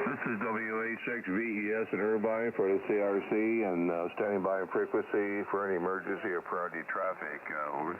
This is WA6VES in Irvine for the CRC and standing by on frequency for any emergency or priority traffic. Over.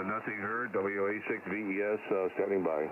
Nothing heard. WA6VES standing by.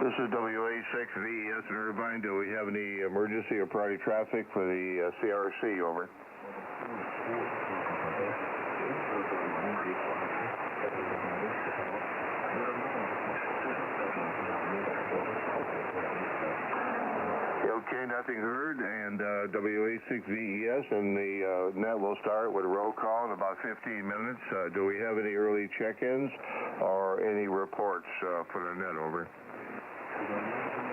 This is WA6VES in Irvine. Do we have any emergency or priority traffic for the CRC? Over. Okay, now nothing heard, and WA6VES, and the net will start with a roll call in about 15 minutes. Do we have any early check-ins or any reports for the net? Over.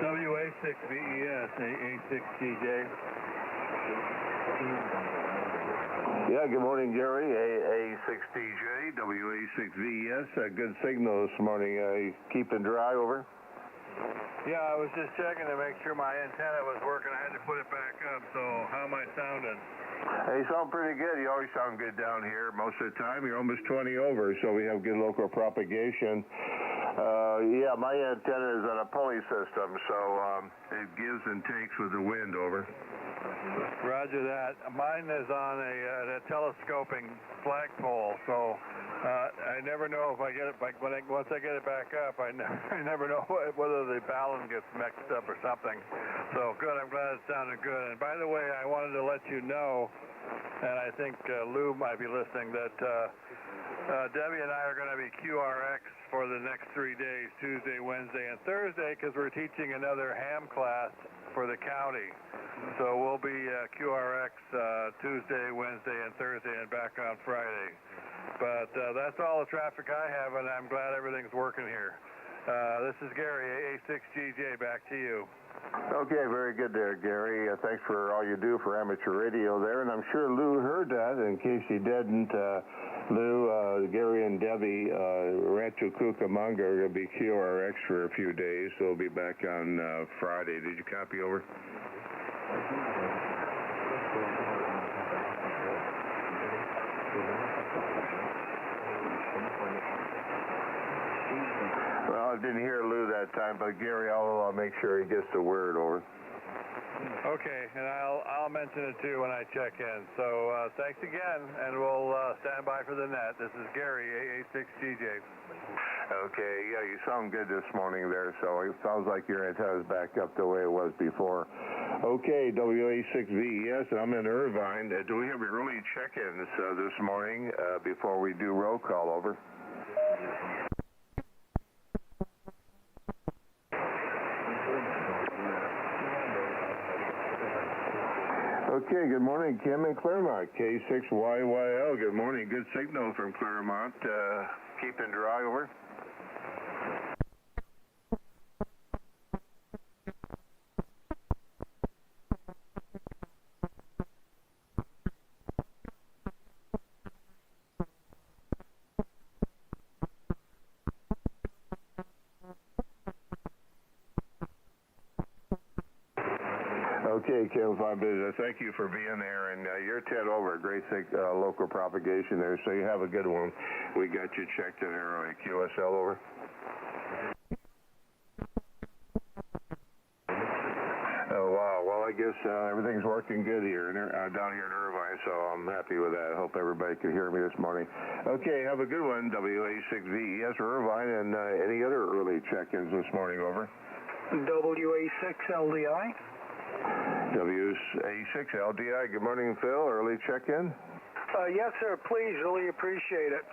WA6VES, A6GJ. Yeah, good morning, Gary. A6DJ, WA6VES. Good signal this morning. Keeping dry, over. Yeah, I was just checking to make sure my antenna was working. I had to put it back up, so how am I sounding? Hey, you sound pretty good. You always sound good down here. Most of the time, you're almost 20 over, so we have good local propagation. Yeah, my antenna is on a pulley system, so it gives and takes with the wind, over. Roger that. Mine is on a telescoping flagpole, so I never know if I get it back. Once I get it back up, I never know whether the balun gets mixed up or something. So good. I'm glad it sounded good. And by the way, I wanted to let you know, and I think Lou might be listening, that Debbie and I are going to be QRX for the next 3 days, Tuesday, Wednesday, and Thursday, because we're teaching another ham class for the county. So we'll be QRX Tuesday, Wednesday, and Thursday, and back on Friday. But that's all the traffic I have, and I'm glad everything's working here. This is Gary, A6GJ, back to you. Okay, very good there, Gary. Thanks for all you do for amateur radio there, and I'm sure Lou heard that. In case he didn't, Lou, Gary, and Debbie, Rancho Cucamonga are going to be QRX for a few days, so we'll be back on Friday. Did you copy, over? Well, I didn't hear Lou that time, but Gary, I'll make sure he gets the word, over. Okay, and I'll mention it too when I check in. So thanks again, and we'll stand by for the net. This is Gary, A6GJ. Okay, yeah, you sound good this morning there, so it sounds like your antenna's back up the way it was before. Okay, WA6VES, and I'm in Irvine. Do we have early check-ins this morning before we do roll call, over? Okay, good morning, Kim in Claremont, K6YYL. Good morning, good signal from Claremont. Keeping dry, over. Okay, Kim, 5 business. Thank you for being there, and you're 10 over. Great local propagation there, so you have a good one. We got you checked in early. QSL, over. Oh, wow. Well, I guess everything's working good here down here in Irvine, so I'm happy with that. I hope everybody could hear me this morning. Okay, have a good one, WA6VES Irvine, and any other early check-ins this morning, over. WA6LDI. WA6LDI. Good morning, Phil. Early check-in? Yes, sir. Please. Really appreciate it.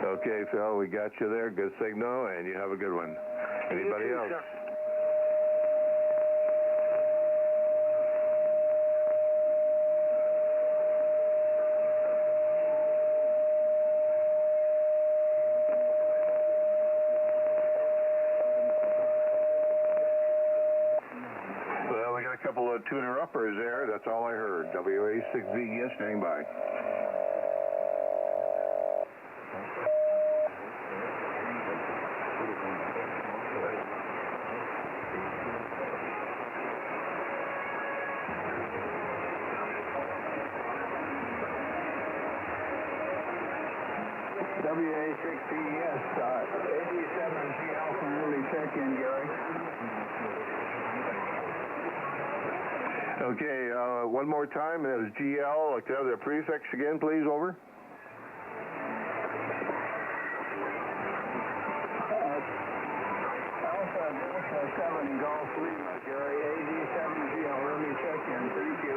Okay, Phil. We got you there. Good signal, and you have a good one. Anybody else? Sir. A couple of tuner uppers there. That's all I heard. WA6VES standing by. WA6VES, AD7GL from early check-in, Gary. Okay, one more time. That was GL. Can I have the prefix again, please, over? Alpha Delta 7 Golf Lima, Gary, AD7GL, early check-in. Thank you.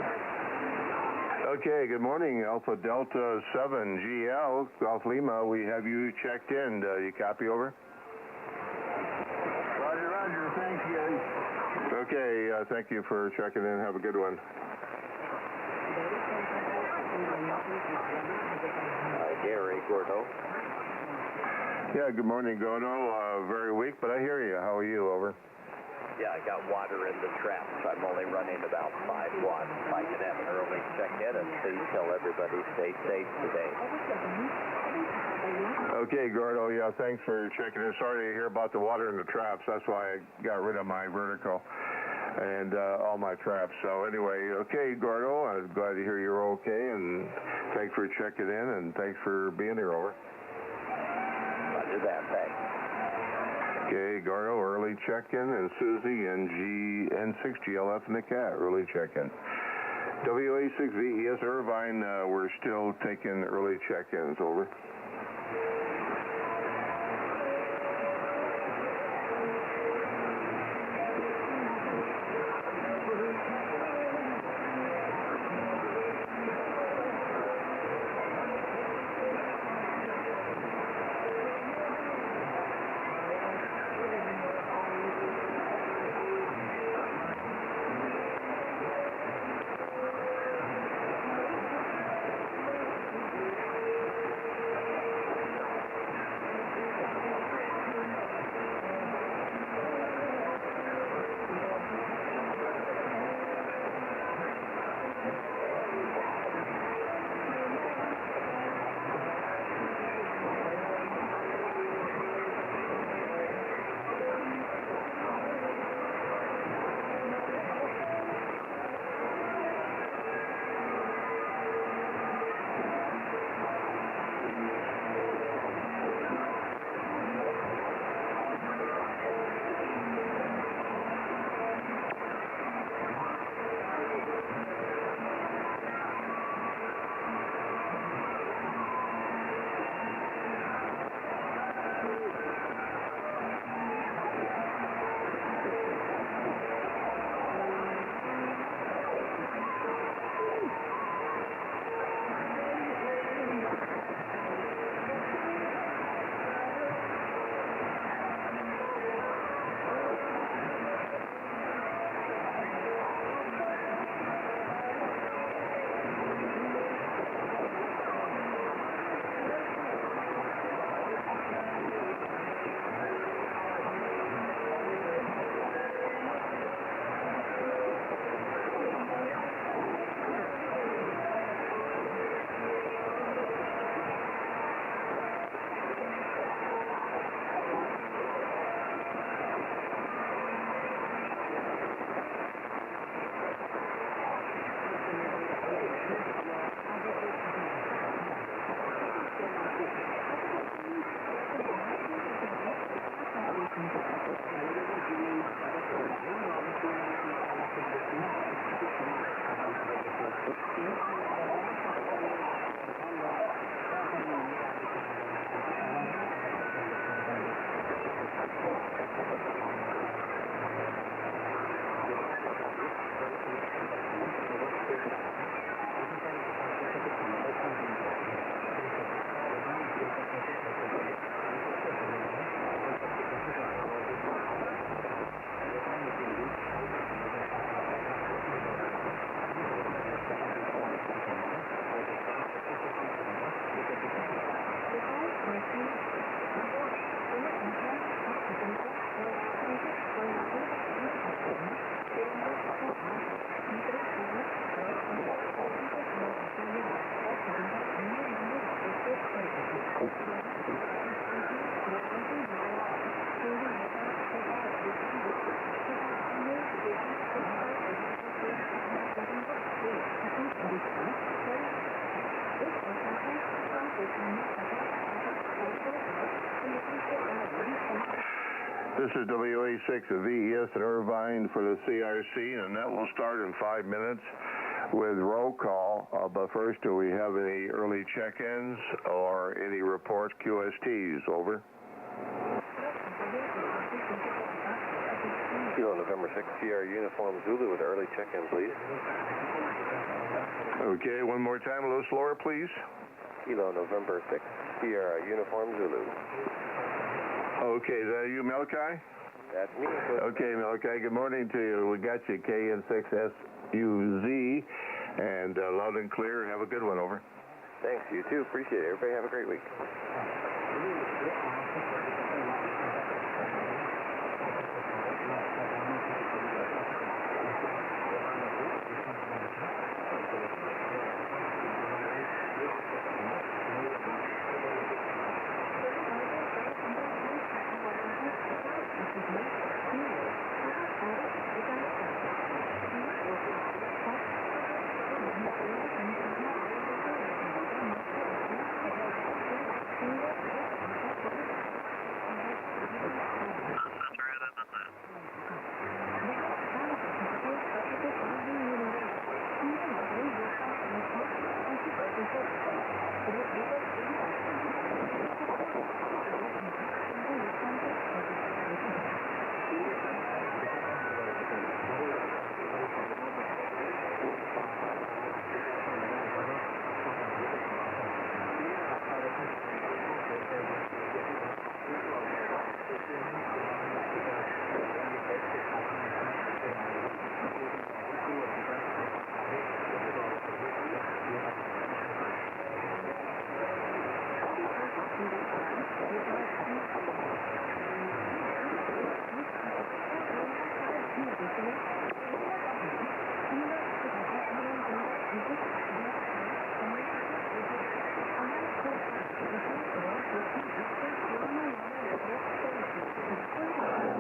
Okay, good morning, Alpha Delta 7 GL, Golf Lima. We have you checked in. You copy, over? Roger, roger. Thanks, Gary. Okay, thank you for checking in. Have a good one. Gary Gordo. Yeah, good morning, Gordo. Very weak, but I hear you. How are you? Over. Yeah, I got water in the traps. I'm only running about 5 watts. If I can have an early check-in, and please tell everybody stay safe today. Okay, Gordo. Yeah, thanks for checking in. Sorry to hear about the water in the traps. That's why I got rid of my vertical and all my traps. So anyway, okay, Gordo. I'm glad to hear you're okay, and thanks for checking in, and thanks for being here. Over. Roger that. Thanks. Okay, Gordo, early check-in, and Susie, N6GLF, and the cat, early check-in. WA6VES Irvine, we're still taking early check-ins. Over. This is WA6 of VES in Irvine for the CRC, and that will start in 5 minutes with roll call. But first, do we have any early check-ins or any reports, QSTs? Over. Kilo November 6 Sierra Uniform Zulu with early check-in, please. Okay, one more time, a little slower, please. Kilo November 6 Sierra Uniform Zulu. Okay, is that you, Malachi? That's me. Okay, okay, good morning to you. We got you, KN6SUZ, and loud and clear. Have a good one, over. Thanks, you too. Appreciate it. Everybody have a great week.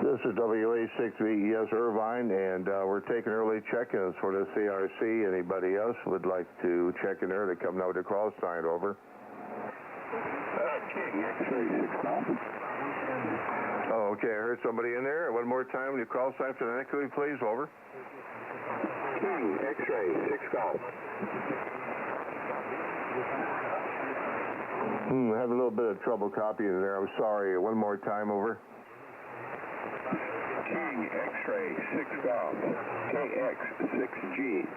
This is WA6VES Irvine, and we're taking early check-ins for the CRC. Anybody else would like to check in there to come now to call sign, over. King, X-ray 6 Golf. Oh, okay, I heard somebody in there. One more time, will you call sign phonetically, please, over. King, X-ray 6 Golf. I have a little bit of trouble copying there. I'm sorry. One more time, over. King, X-ray 6 Golf. KX6G.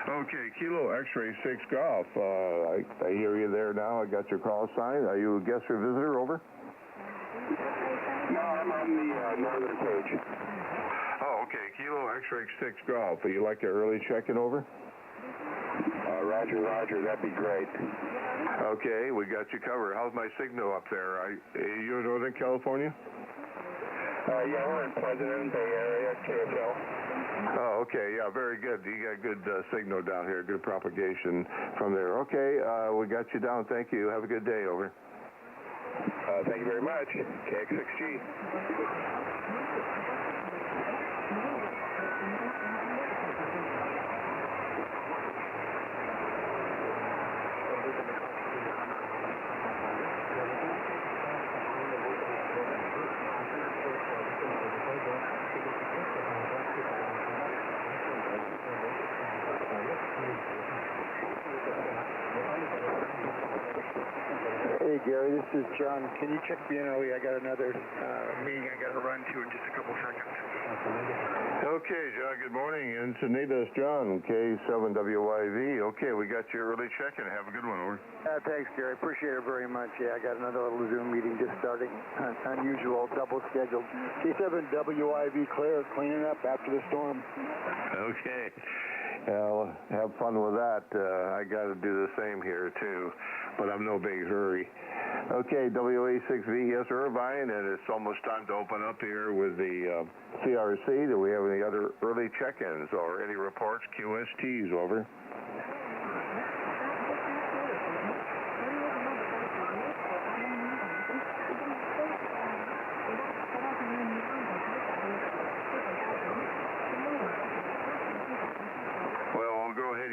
Okay, Kilo X-ray 6 Golf. I hear you there now. I got your call sign. Are you a guest or visitor, over? No, I'm on the northern page. Oh, okay, Kilo X-ray 6 Golf. Would you like an early check-in, over? Roger, roger. That'd be great. Okay, we got you covered. How's my signal up there? Are you in Northern California? Yeah, we're in Pleasanton, Bay Area, KSL. Oh, okay, yeah, very good. You got good signal down here, good propagation from there. Okay, we got you down. Thank you. Have a good day, over. Thank you very much. KX6G. Hey, Gary, this is John. Can you check the NLE? I got another meeting I got to run to in just a couple seconds. Okay, John, good morning. Encinitas, John, K7WYV. Okay, we got your early check-in. Have a good one, over. Thanks, Gary. Appreciate it very much. Yeah, I got another little Zoom meeting just starting. Unusual, double scheduled. K7WYV clear, cleaning up after the storm. Okay. Well, have fun with that. I got to do the same here, too, but I'm no big hurry. Okay, WA6VES Irvine, and it's almost time to open up here with the CRC. Do we have any other early check-ins or any reports, QSTs, over?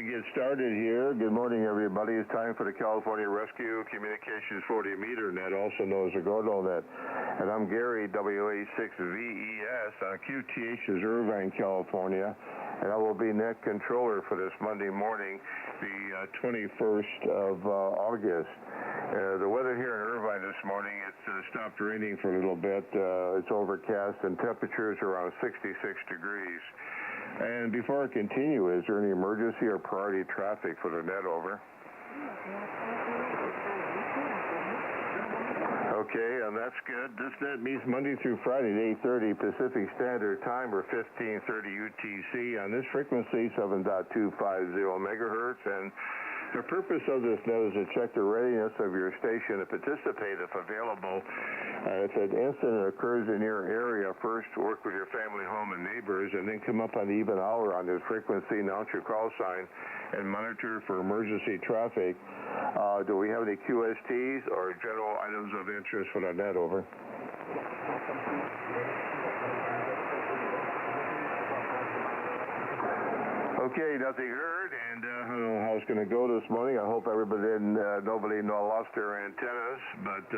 Get started here. Good morning, everybody. It's time for the California Rescue Communications 40 meter net, also known as the Gordo net. And I'm Gary, WA6VES on QTH's Irvine, California. And I will be net controller for this Monday morning, the 21st of August. The weather here in Irvine this morning, it's stopped raining for a little bit. It's overcast and temperatures are around 66 degrees. And before I continue, is there any emergency or priority traffic for the net, over? Okay, that's good. This net meets Monday through Friday at 8:30 Pacific Standard Time or 15:30 UTC on this frequency, 7.250 megahertz. And the purpose of this net is to check the readiness of your station to participate if available. If an incident occurs in your area, first work with your family, home, and neighbors, and then come up on the even hour on this frequency, announce your call sign, and monitor for emergency traffic. Do we have any QSTs or general items of interest for the net? Over. Okay, nothing heard, and I don't know how it's going to go this morning. I hope nobody lost their antennas, but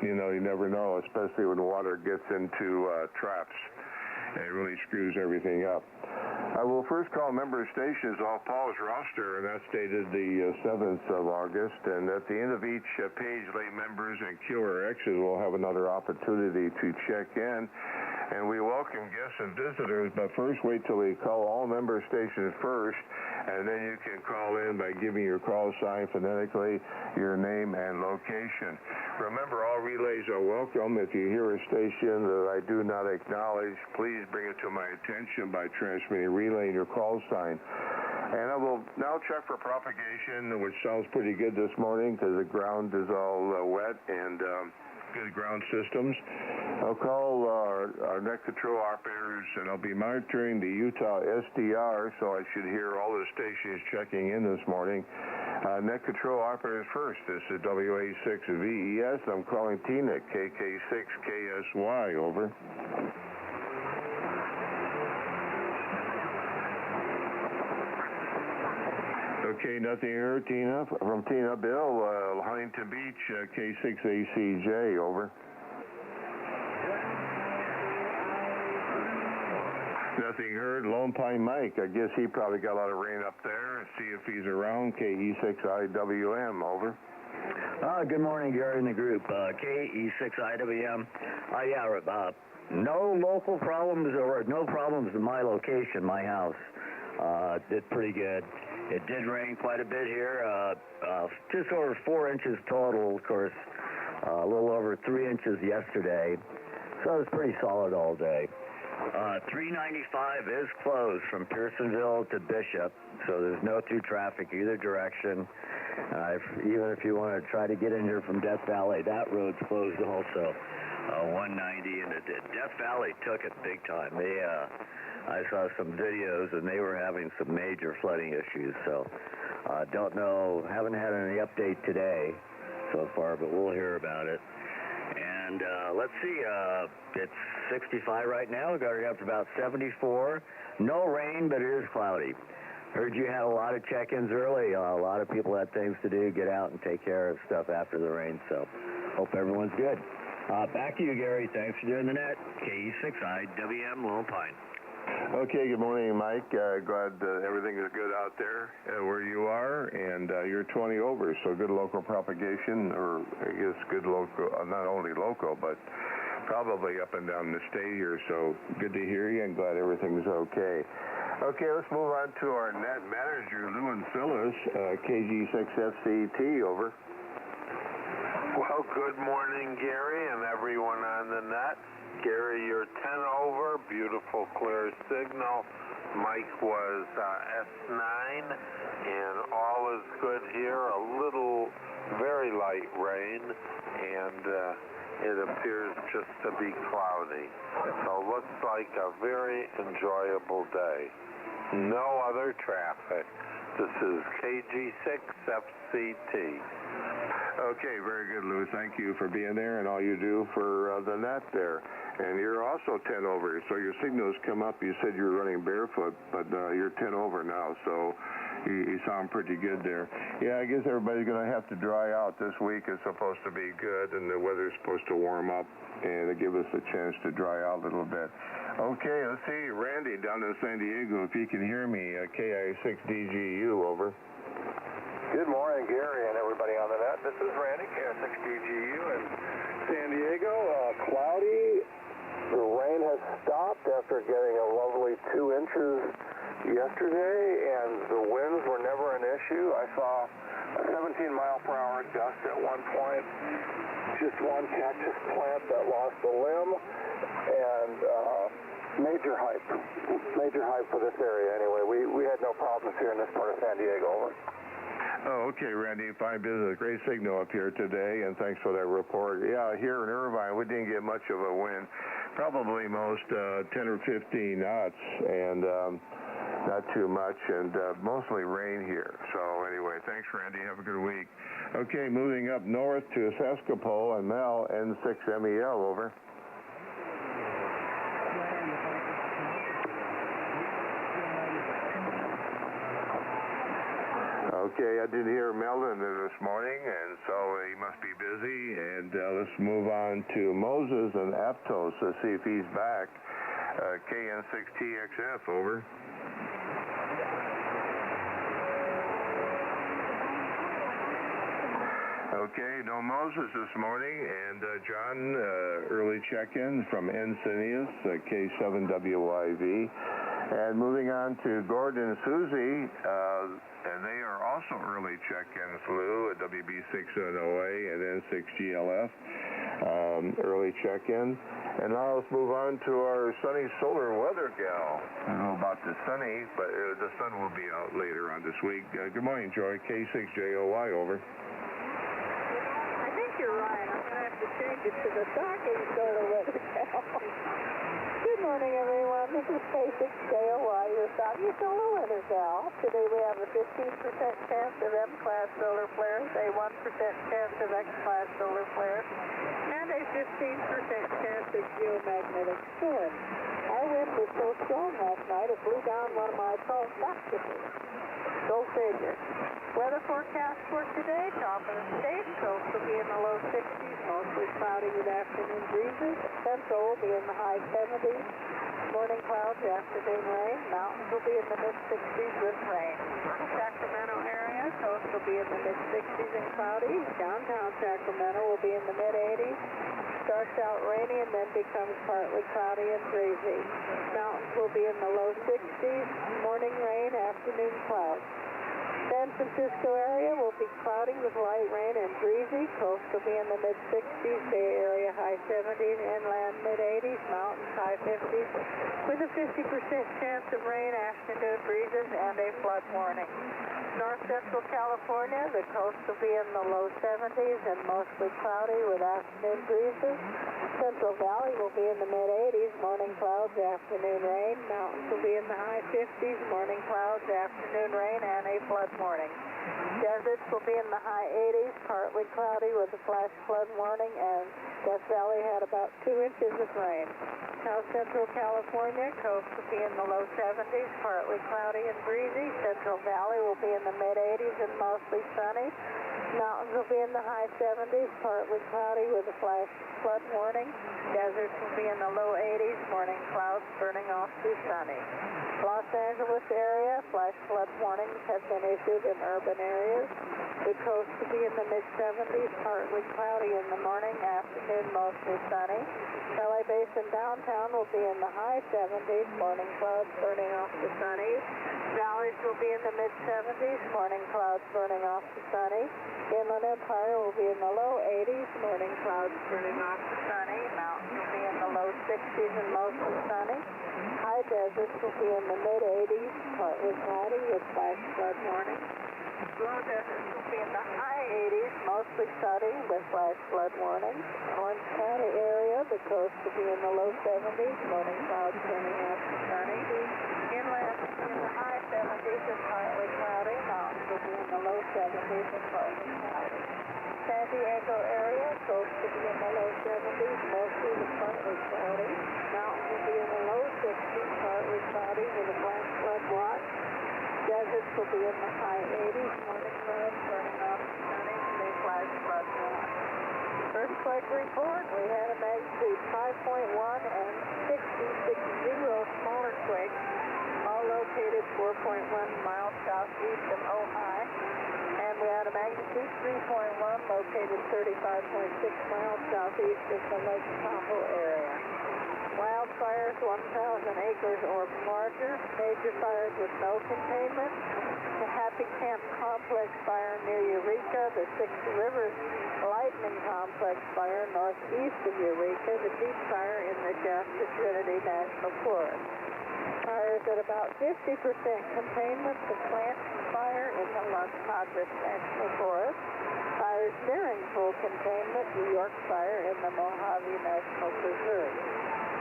you never know, especially when the water gets into traps. It really screws everything up. I will first call member stations off Paul's roster, and that's dated the 7th of August. And at the end of each page, lay members and QRXs will have another opportunity to check in. And we welcome guests and visitors, but first wait till we call all member stations first, and then you can call in by giving your call sign phonetically, your name, and location. Remember, all relays are welcome. If you hear a station that I do not acknowledge, please bring it to my attention by transmitting relay your call sign. And I will now check for propagation, which sounds pretty good this morning because the ground is all wet and good ground systems. I'll call our net control operators, and I'll be monitoring the Utah SDR, so I should hear all the stations checking in this morning. Net control operators first. This is WA6VES. I'm calling TNIC, KK6KSY. Over. Okay, nothing here, Tina. From Tina, Bill, Huntington Beach, K6ACJ, over. Nothing heard. Lone Pine Mike, I guess he probably got a lot of rain up there. See if he's around. KE6IWM, over. Good morning, Gary and the group. KE6IWM. No local problems or no problems in my location, my house. Did pretty good. It did rain quite a bit here, just over 4 inches total, of course, a little over 3 inches yesterday, so it was pretty solid all day. 395 is closed from Pearsonville to Bishop, so there's no through traffic either direction. Even if you want to try to get in here from Death Valley, that road's closed also. 190, and Death Valley took it big time. I saw some videos, and they were having some major flooding issues, so don't know, haven't had any update today so far, but we'll hear about it. And let's see, it's 65 right now. We've got it up to about 74. No rain, but it is cloudy. Heard you had a lot of check-ins early. A lot of people had things to do, get out and take care of stuff after the rain, so hope everyone's good. Back to you, Gary. Thanks for doing the net. KE6IWM, Lone Pine. Okay, good morning, Mike. Glad everything is good out there where you are, and you're 20 over, so good local propagation, or I guess good local, not only local, but probably up and down the state here, so good to hear you, and glad everything's okay. Okay, let's move on to our net manager, Lou and Phyllis, KG6FCT, over. Well, good morning, Gary, and everyone on the net. Gary, you're 10 over, beautiful clear signal. Mike was S9, and all is good here. A little, very light rain, and it appears just to be cloudy. So looks like a very enjoyable day. No other traffic. This is KG6FCT. Okay, very good, Lou. Thank you for being there and all you do for the net there. And you're also 10 over, so your signals come up. You said you were running barefoot, but you're 10 over now, so you sound pretty good there. Yeah, I guess everybody's going to have to dry out. This week is supposed to be good, and the weather's supposed to warm up and to give us a chance to dry out a little bit. Okay, let's see. Randy down in San Diego, if you can hear me, KI6DGU, over. Good morning, Gary, and everybody on the net. This is Randy, KI6DGU in San Diego. Cloudy. The rain has stopped after getting a lovely 2 inches yesterday, and the winds were never an issue. I saw 17-mile-per-hour gust at one point. Just one cactus plant that lost a limb, and major hype for this area anyway. We had no problems here in this part of San Diego. Over. Oh, okay, Randy. Fine business. Great signal up here today, and thanks for that report. Yeah, here in Irvine, we didn't get much of a wind. Probably most 10 or 15 knots, and not too much, and mostly rain here. So anyway, thanks, Randy. Have a good week. Okay, moving up north to Sesquipo and Mel, N6MEL, over. Okay, I did hear Melvin this morning, and so he must be busy. And let's move on to Moses and Aptos to see if he's back. KN6TXF, over. Okay, no Moses this morning, and John, early check-in from Encinitas, K7WYV. And moving on to Gordon and Susie, and they are also early check-ins, Lou, at WB6NOA and N6GLF, early check-in. And now let's move on to our sunny solar weather gal. I don't know about the sunny, but the sun will be out later on this week. Good morning, Joy. K6JOY, over. I think you're right. I'm going to have to change it to the shocking solar weather gal. Good morning, everyone. This is K6JOY, your shocking solar weather gal. Today we have a 15% chance of M-class solar flares, a 1% chance of X-class solar flares, and a 15% chance of geomagnetic storms. Our wind was so strong last night it blew down one of my tall cactuses. Go figure. Weather forecast for today, top of the state, coast will be in the low 60s, mostly cloudy with afternoon breezes. Central will be in the high 70s. Morning clouds, afternoon rain. Mountains will be in the mid-60s with rain. Sacramento area, coast will be in the mid-60s and cloudy. Downtown Sacramento will be in the mid-80s. Starts out rainy and then becomes partly cloudy and breezy. Mountains will be in the low 60s. Morning rain, afternoon clouds. San Francisco area will be cloudy with light rain and breezy. Coast will be in the mid-60s, Bay Area high 70s, inland mid-80s, mountains high 50s, with a 50% chance of rain, afternoon breezes, and a flood warning. North Central California, the coast will be in the low 70s and mostly cloudy with afternoon breezes. Central Valley will be in the mid-80s, morning clouds, afternoon rain. Mountains will be in the high 50s, morning clouds, afternoon rain, and a flood warning. Deserts will be in the high 80s, partly cloudy with a flash flood warning, and Death Valley had about 2 inches of rain. South Central California, coast will be in the low 70s, partly cloudy and breezy. Central Valley will be in the mid-80s and mostly sunny. Mountains will be in the high 70s, partly cloudy with a flash flood warning. Deserts will be in the low 80s, morning clouds burning off to sunny. Los Angeles area, flash flood warnings have been issued in urban areas. The coast will be in the mid-70s, partly cloudy in the morning, afternoon mostly sunny. LA Basin downtown will be in the high 70s, morning clouds burning off to sunny. Valleys will be in the mid-70s, morning clouds burning off to sunny. Inland Empire will be in the low 80s, morning clouds burning off to sunny. Mountains will be in the low 60s and mostly sunny. High deserts will be in the mid-80s, partly cloudy with flash flood warning. Low deserts will be in the high 80s, mostly sunny with flash flood warning. Orange County area, the coast will be in the low 70s, morning clouds turning out to sunny. Inland will be in the high 70s and partly cloudy. Mountains will be in the low 70s and partly cloudy. San Diego area, coast will be in the low 70s, mostly with partly cloudy. Mountains will be in the low 60s, partly cloudy with a flash flood watch. Deserts will be in the high 80s, morning clouds burning off to sunny with a flash flood watch. Earthquake report, we had a magnitude 5.1 and 6.60 smaller quakes, all located 4.1 miles southeast of Ojai. And we had a magnitude 3.1 located 35.6 miles southeast of the Lake Tahoe area. Wildfires 1,000 acres or larger. Major fires with no containment. the Happy Camp Complex fire near Eureka, the Six Rivers Lightning Complex fire northeast of Eureka, the Deep Fire in the Shasta Trinity National Forest. Fires at about 50% containment, the Plant Fire in the Los Padres National Forest. Fires nearing full containment, New York Fire in the Mojave National Preserve.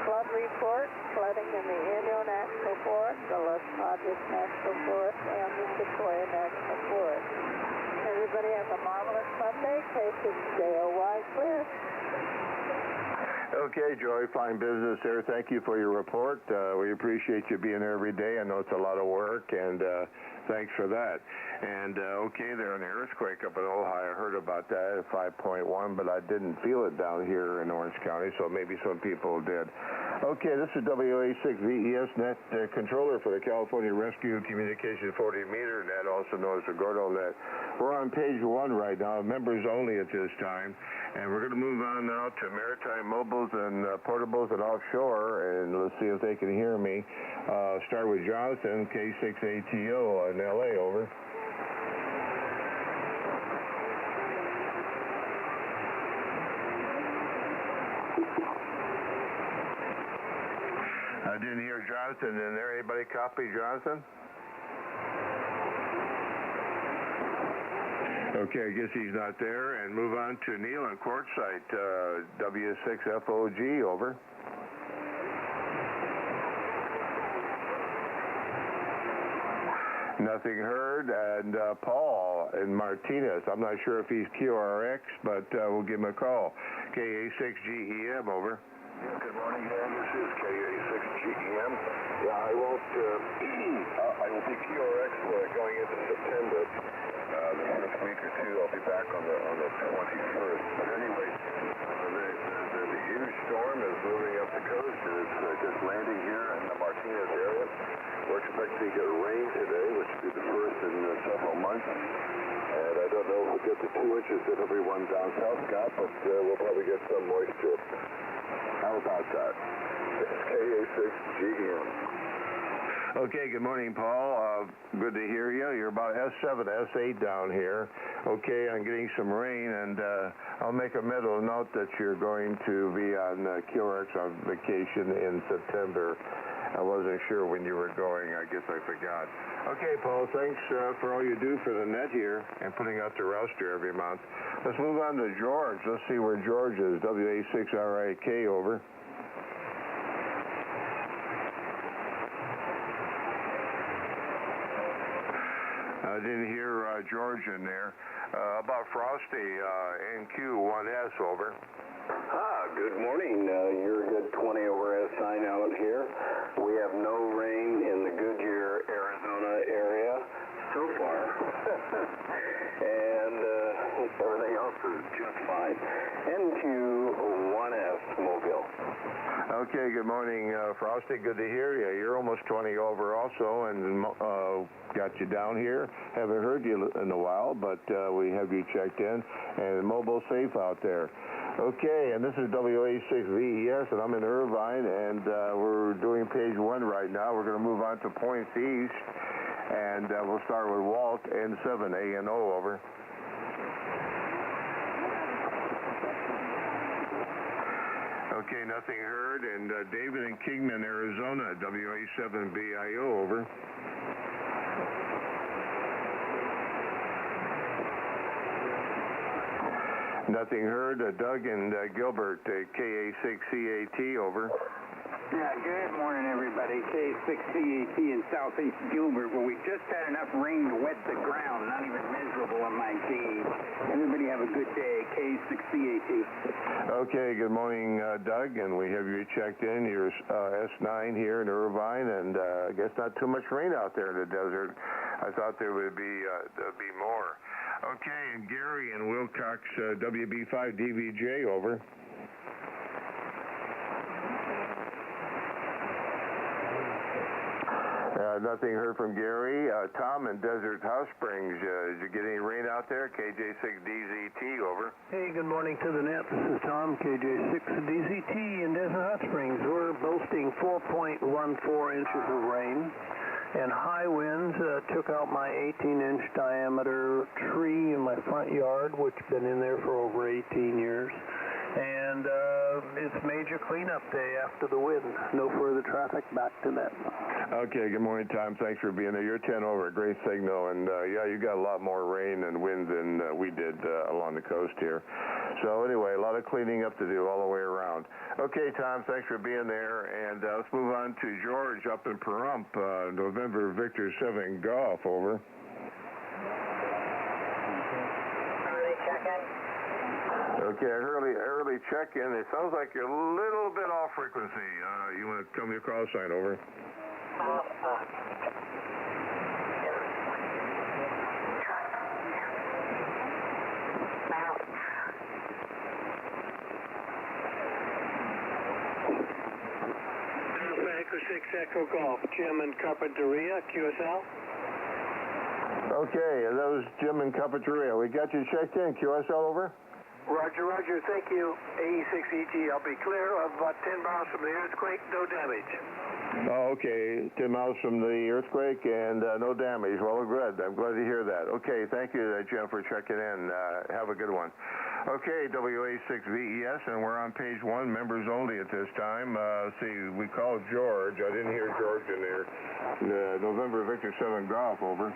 Flood report, flooding in the Inyo National Forest, the Los Padres National Forest, and the Sequoia National Forest. Everybody have a marvelous Monday. K6JOY clear. Okay, Joey, fine business there. Thank you for your report. We appreciate you being there every day. I know it's a lot of work, and thanks for that. And, okay, there an earthquake up in Ojai. I heard about that at 5.1, but I didn't feel it down here in Orange County, so maybe some people did. Okay, this is WA6VES net controller for the California Rescue Communication 40-meter net, also known as the Gordo net. We're on page 1 right now, members only at this time, and we're going to move on now to maritime mobiles and portables and offshore, and let's see if they can hear me. Start with Jonathan, K6ATO in LA, over. I didn't hear Jonathan in there. Anybody copy Jonathan? Okay, I guess he's not there. And move on to Neil on Quartzsite, W6FOG, over. Nothing heard. And Paul in Martinez. I'm not sure if he's QRX, but we'll give him a call. KA6GEM, over. Yeah, good morning, Dan. This is KA6GEM. Yeah, I will be QRX going into September. The first week or two, I'll be back on the 21st. But anyway, the huge storm is moving up the coast, and it's just landing here in the Martinez area. We're expecting to get rain today, which will be the first in several months. And I don't know if we'll get the 2 inches that everyone down south got, but we'll probably get some moisture. How about that? This is KA6GEM. Okay, good morning, Paul. Good to hear you. You're about S7, S8 down here. Okay, I'm getting some rain, and I'll make a mental note that you're going to be on QRX on vacation in September. I wasn't sure when you were going. I guess I forgot. Okay, Paul, thanks for all you do for the net here and putting out the roster every month. Let's move on to George. Let's see where George is. WA6RIK, over. I didn't hear George in there. About Frosty, NQ1S, over. Good morning. You're a good 20 over SI out here. We have no rain in the Goodyear, Arizona area so far. And everything else is just fine. NQ1S, Mobile. Okay, good morning, Frosty. Good to hear you. You're almost 20 over also, and got you down here. Haven't heard you in a while, but we have you checked in, and mobile safe out there. Okay, and this is WA6VES, and I'm in Irvine, and we're doing page 1 right now. We're going to move on to points east, and we'll start with Walt, N7, ANO, over. Okay, nothing heard, and David in Kingman, Arizona, WA7BIO, over. Nothing heard. Doug and Gilbert, KA6CAT, over. Yeah, good morning, everybody. K6CAT in southeast Gilbert, where we just had enough rain to wet the ground. Not even miserable in my cave. Everybody have a good day. K6CAT. Okay, good morning, Doug, and we have you checked in. You're S9 here in Irvine, and I guess not too much rain out there in the desert. I thought there would be more. Okay, and Gary and Wilcox, WB5DVJ, over. Nothing heard from Gary. Tom in Desert Hot Springs, did you get any rain out there? KJ6DZT, over. Hey, good morning to the net. This is Tom, KJ6DZT in Desert Hot Springs. We're boasting 4.14 inches of rain. and high winds took out my 18-inch diameter tree in my front yard, which has been in there for over 18 years. And it's major cleanup day after the wind. No further traffic, back to net. Okay, good morning, Tom. Thanks for being there. You're 10 over, great signal. And yeah, you got a lot more rain and wind than we did along the coast here. So anyway, a lot of cleaning up to do all the way around. Okay, Tom, thanks for being there. And let's move on to George up in Pahrump, November Victor 7 Golf, over. Okay, early check-in. It sounds like you're a little bit off frequency. You want to tell me your call sign, over? Alpha Echo 6 Echo Golf, Jim and Carpinteria, QSL. Okay, that was Jim in Carpinteria. We got you checked in. QSL, over? Roger, roger. Thank you. AE6EG, I'll be clear of about 10 miles from the earthquake, no damage. Oh, okay. 10 miles from the earthquake and no damage. Well, good. I'm glad to hear that. Okay, thank you, Jim, for checking in. Have a good one. Okay, WA6VES, and we're on page 1, members only at this time. See, we called George. I didn't hear George in there. November Victor 7 Golf, over.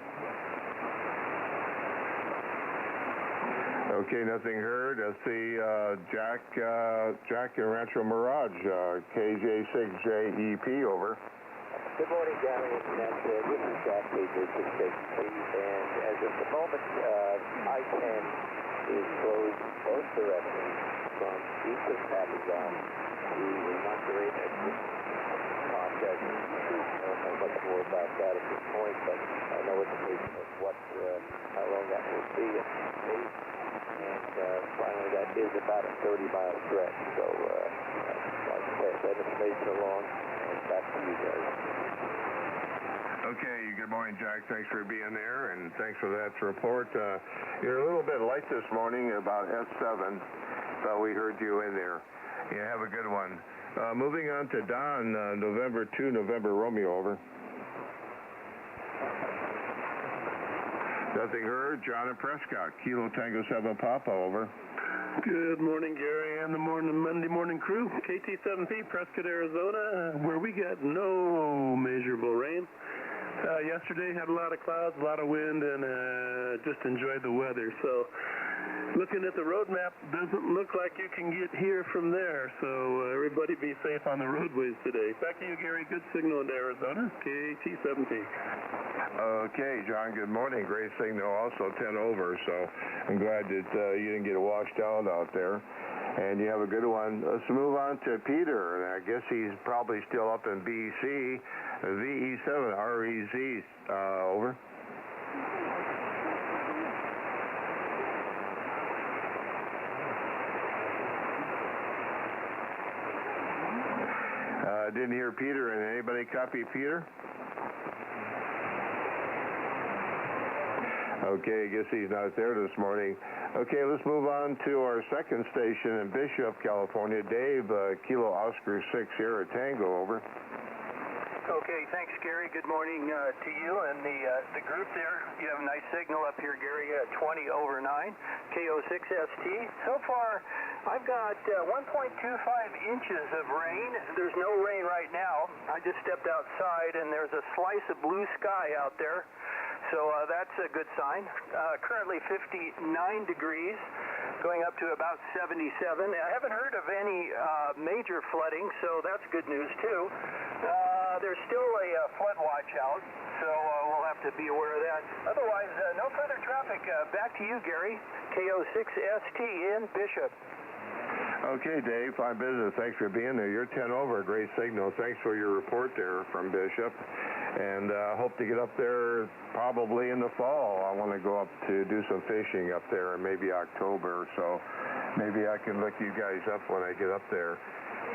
Okay, nothing heard. Let's see, Jack in Rancho Mirage, KJ6JEP, over. Good morning, Gary. This is Jack, KJ6JEP, and as of the moment, I-10 is closed both directions from east of Papazon to Monterey exit. Contact I don't know much more about that at this point, but I know indication of how long that will be at pace. And finally, that is about a 30-mile stretch. So I'll pass that information along, and back to you guys. Okay, good morning, Jack. Thanks for being there, and thanks for that report. You're a little bit late this morning, about S7, but we heard you in there. Yeah, have a good one. Moving on to Don, November 2, November Romeo, over. Nothing heard. John and Prescott, Kilo Tango 7 Papa, over. Good morning, Gary, and the Monday morning crew. KT7P, Prescott, Arizona, where we got no measurable rain. Yesterday had a lot of clouds, a lot of wind, and just enjoyed the weather. So looking at the road map, doesn't look like you can get here from there. So everybody be safe on the roadways today. Back to you, Gary. Good signal in Arizona. KT7P. Okay, John, good morning. Great signal, also 10 over. So I'm glad that you didn't get washed out there. And you have a good one. Let's move on to Peter. And I guess he's probably still up in BC. VE7 REZ, over. Didn't hear Peter. And anybody copy Peter? Okay, I guess he's not there this morning. Okay, let's move on to our second station in Bishop, California. Dave, Kilo Oscar 6 Sierra Tango, over. Okay, thanks, Gary. Good morning to you and the group there. You have a nice signal up here, Gary, 20 over 9, KO6ST. So far, I've got 1.25 inches of rain. There's no rain right now. I just stepped outside, and there's a slice of blue sky out there. So that's a good sign. Currently 59 degrees, going up to about 77. I haven't heard of any major flooding, so that's good news, too. There's still a flood watch out, so we'll have to be aware of that. Otherwise, no further traffic. Back to you, Gary. KO6ST in Bishop. Okay, Dave, fine business. Thanks for being there. You're 10 over. Great signal. Thanks for your report there from Bishop. And hope to get up there probably in the fall. I want to go up to do some fishing up there in maybe October. So maybe I can look you guys up when I get up there.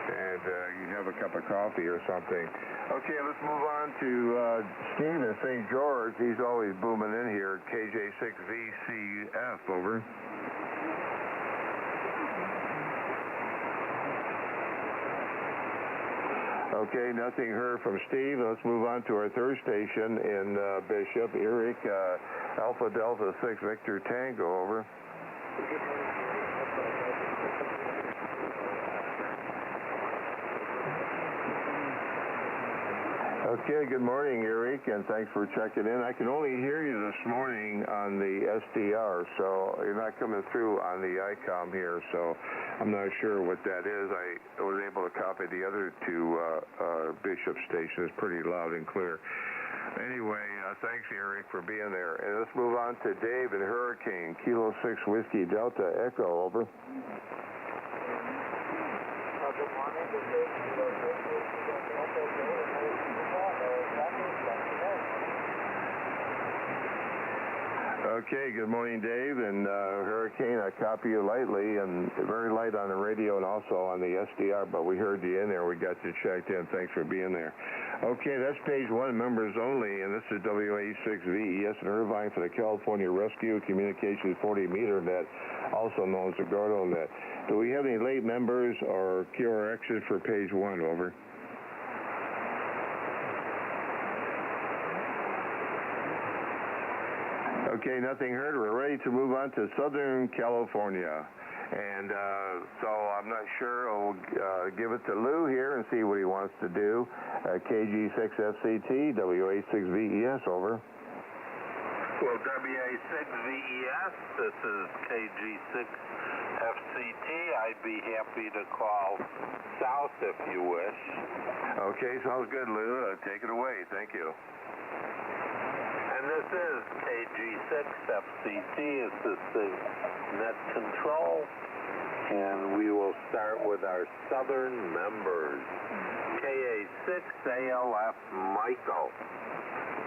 And you have a cup of coffee or something. Okay, let's move on to Steve in St. George. He's always booming in here. KJ6VCF, over. Okay, nothing heard from Steve. Let's move on to our third station in Bishop. Eric, Alpha Delta 6 Victor Tango, over. Okay, good morning, Eric, and thanks for checking in. I can only hear you this morning on the SDR, so you're not coming through on the ICOM here, so I'm not sure what that is. I was able to copy the other two Bishop stations pretty loud and clear. Anyway, thanks, Eric, for being there. And let's move on to Dave in Hurricane, Kilo 6 Whiskey Delta Echo, over. Good morning. This is Kilo 6 Whiskey Delta Echo. Okay, good morning, Dave. And Hurricane, I copy you lightly and very light on the radio and also on the SDR, but we heard you in there. We got you checked in. Thanks for being there. Okay, that's page 1, members only, and this is WA6VES in Irvine for the California Rescue Communications 40-meter net, also known as the Gordo net. Do we have any late members or QRXs for page 1, over? Okay, nothing heard. We're ready to move on to Southern California. And so I'm not sure. I'll give it to Lou here and see what he wants to do. KG6FCT, WA6VES, over. Well, WA6VES, this is KG6FCT. I'd be happy to call south if you wish. Okay, sounds good, Lou. Take it away. Thank you. And this is KG6FCT assisting net control, and we will start with our southern members. KA6ALF Michael.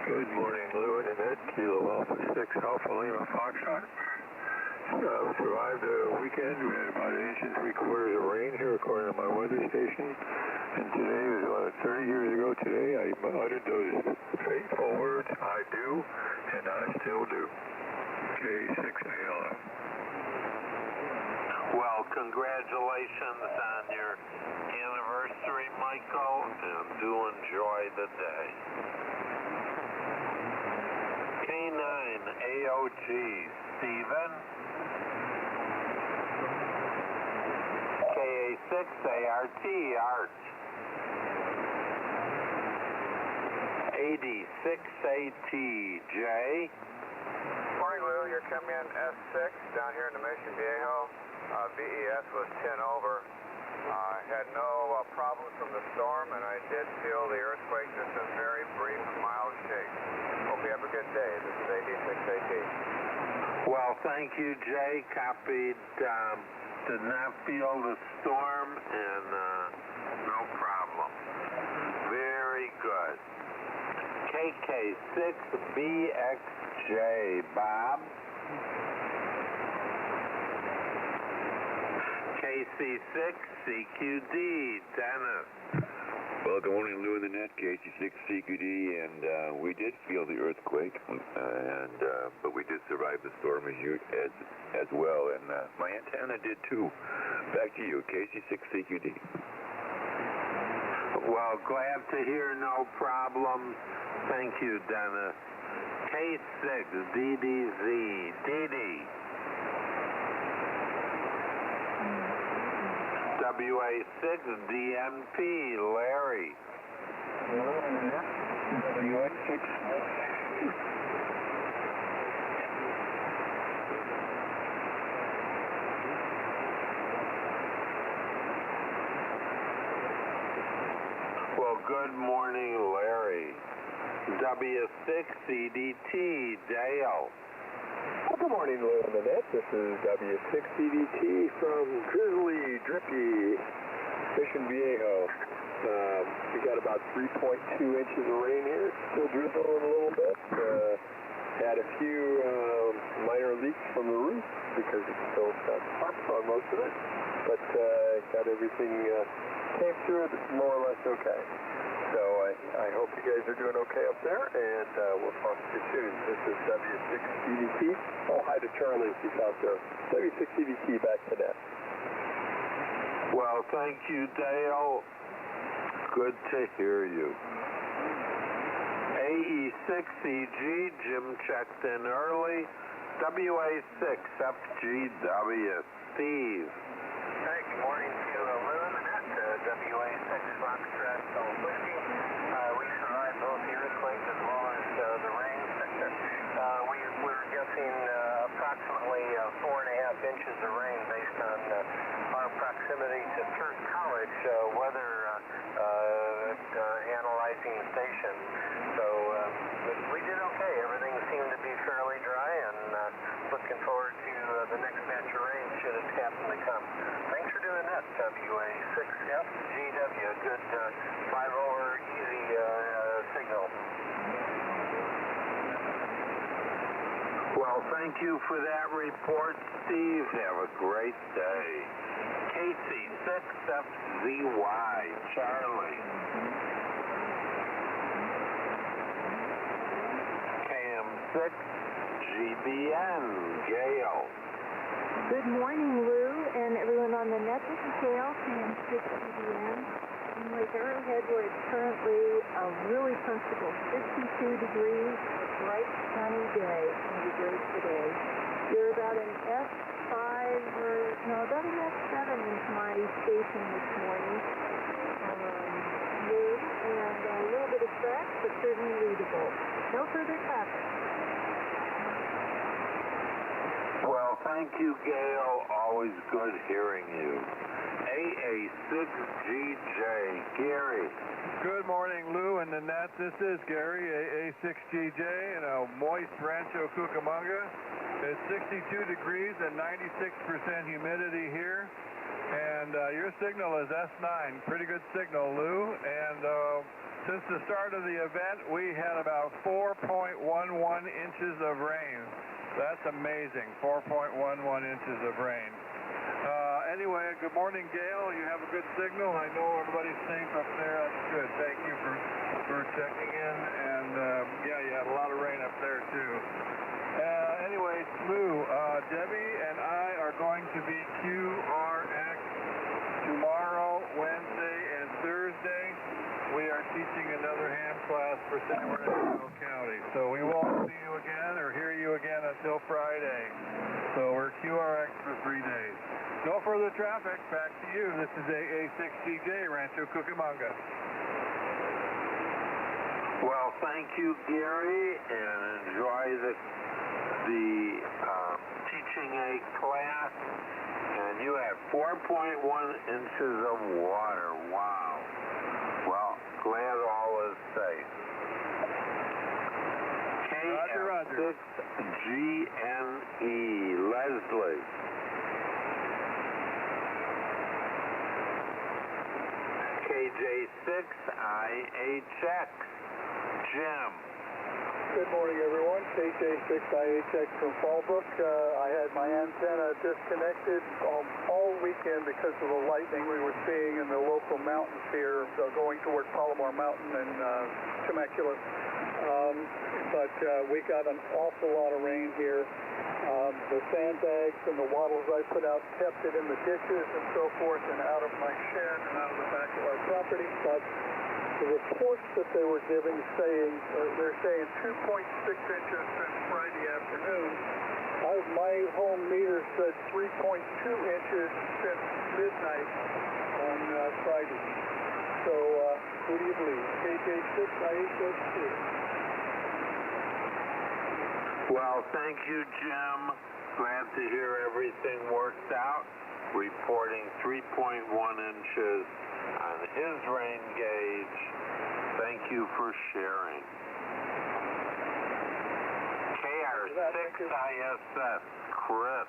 Good morning, Lou and Annette. Kilo Alpha 6 Alpha Lima Foxtrot. Survived a weekend. We had about 1 3/4 of rain here according to my weather station. And today was about 30 years ago today. I uttered those fateful words, I do, and I still do. K6ALF. Well, congratulations on your anniversary, Michael, and do enjoy the day. K9AOG Stephen. KA6ART Art. 86AT Jay. Morning, Lou. You're coming in S6 down here in the Mission Viejo. VES was 10 over. I had no problems from the storm, and I did feel the earthquake, just a very brief, mild shake. Hope you have a good day. This is 86AT. Well, thank you, Jay. Copied. Did not feel the storm, and no problem. Very good. KK6BXJ, Bob. KC6CQD, Dennis. Well, good morning, Lou and the net, KC6CQD, and we did feel the earthquake, but we did survive the storm as well, and my antenna did too. Back to you, KC6CQD. Well, glad to hear no problems. Thank you, Dennis. K6DDZ, Didi. WA6DMP, Larry. WA6. Well, good morning, Larry. W6CDT, Dale. Well, good morning, Lou and Annette. This is W6CDT from drizzly, drippy Mission Viejo. We got about 3.2 inches of rain here. Still drizzling a little bit. Had a few minor leaks from the roof because it's still got tarp on most of it. But got everything came through it more or less okay. So I hope you guys are doing okay up there, and we'll talk to you soon. This is W6CDT. Oh, hi to Charlie if he's out there. W6CDT, back to net. Well, thank you, Dale. good to hear you. AE6EG, Jim checked in early. WA6FGW, Steve. Hey, good morning to Lou and Annette, WA6 Foxtrot Whiskey. We survived both the earthquake as well as the rain. We're guessing approximately 4.5 inches of rain based on our proximity to First College weather analyzing the station. So we did okay. Everything seemed to be fairly dry, and looking forward to the next batch of rain should it happen to come. Thanks for doing that, WA6FGW. Good 5-over easy signal. Well, thank you for that report, Steve. Have a great day. KC6FZY, Charlie. KM6GBN, Gail. Good morning, Lou, and everyone on the net. This is Gail, KM6GBN. In Lake Arrowhead, where it's currently a really comfortable 52 degrees, a bright, sunny day. It's going to be great today. You're about an S5 about an S7 into my station this morning. Lou, and a little bit of track, but certainly readable. No further traffic. Well, thank you, Gail. Always good hearing you. AA6GJ, Gary. Good morning, Lou and Nanette. This is Gary, AA6GJ, in a moist Rancho Cucamonga. It's 62 degrees and 96% humidity here. And your signal is S9. Pretty good signal, Lou. And since the start of the event, we had about 4.11 inches of rain. That's amazing, 4.11 inches of rain. Anyway, good morning, Gail. You have a good signal. I know everybody's safe up there. That's good. Thank you for checking in. And, yeah, you had a lot of rain up there, too. Anyway, Lou, Debbie and I are going to be QRX tomorrow, Wednesday, and Thursday. We are teaching another ham class for San Bernardino County. So we won't see you again or hear you again until Friday. So we're QRX for 3 days. No further traffic. Back to you. This is AA6GJ, Rancho Cucamonga. Well, thank you, Gary, and enjoy the teaching a class. And you have 4.1 inches of water. Wow. Well, glad all is safe. KM6GNE, Leslie. KJ6IHX, Jim. Good morning, everyone. KJ6IHX from Fallbrook. I had my antenna disconnected all weekend because of the lightning we were seeing in the local mountains here, going toward Palomar Mountain and Temecula. But we got an awful lot of rain here. The sandbags and the wattles I put out kept it in the ditches and so forth and out of my shed and out of the back of our property. But the reports that they were giving they're saying 2.6 inches since Friday afternoon. My home meter said 3.2 inches since midnight on Friday. So who do you believe? KJ6IHX? Well, thank you, Jim. Glad to hear everything worked out. Reporting 3.1 inches on his rain gauge. Thank you for sharing. KR6ISS, Chris.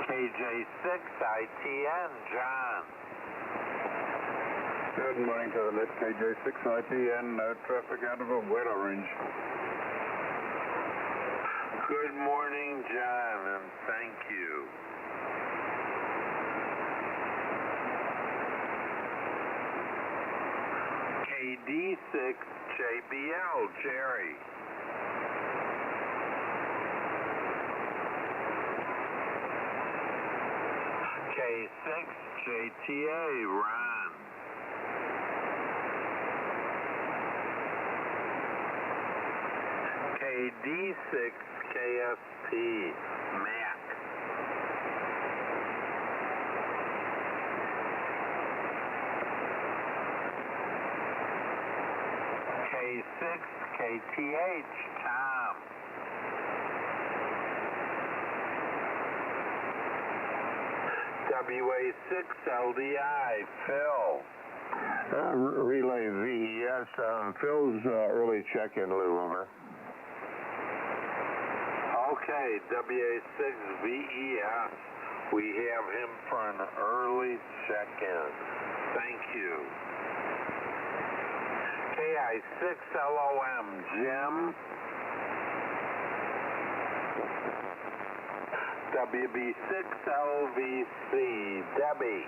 KJ6ITN, John. Good morning to the lit KJ6ITN, no traffic out of a wet orange. Good morning, John, and thank you. KD6JBL, Jerry. K6 JTA, Ron. KD6 KSP, Mac. K6 KTH, Tom. WA6 LDI, Phil. Relay VES, Phil's early check-in, Lou, over. Okay, WA6 VES. We have him for an early check-in. Thank you. KI6 LOM, Jim. WB6 LVC, Debbie.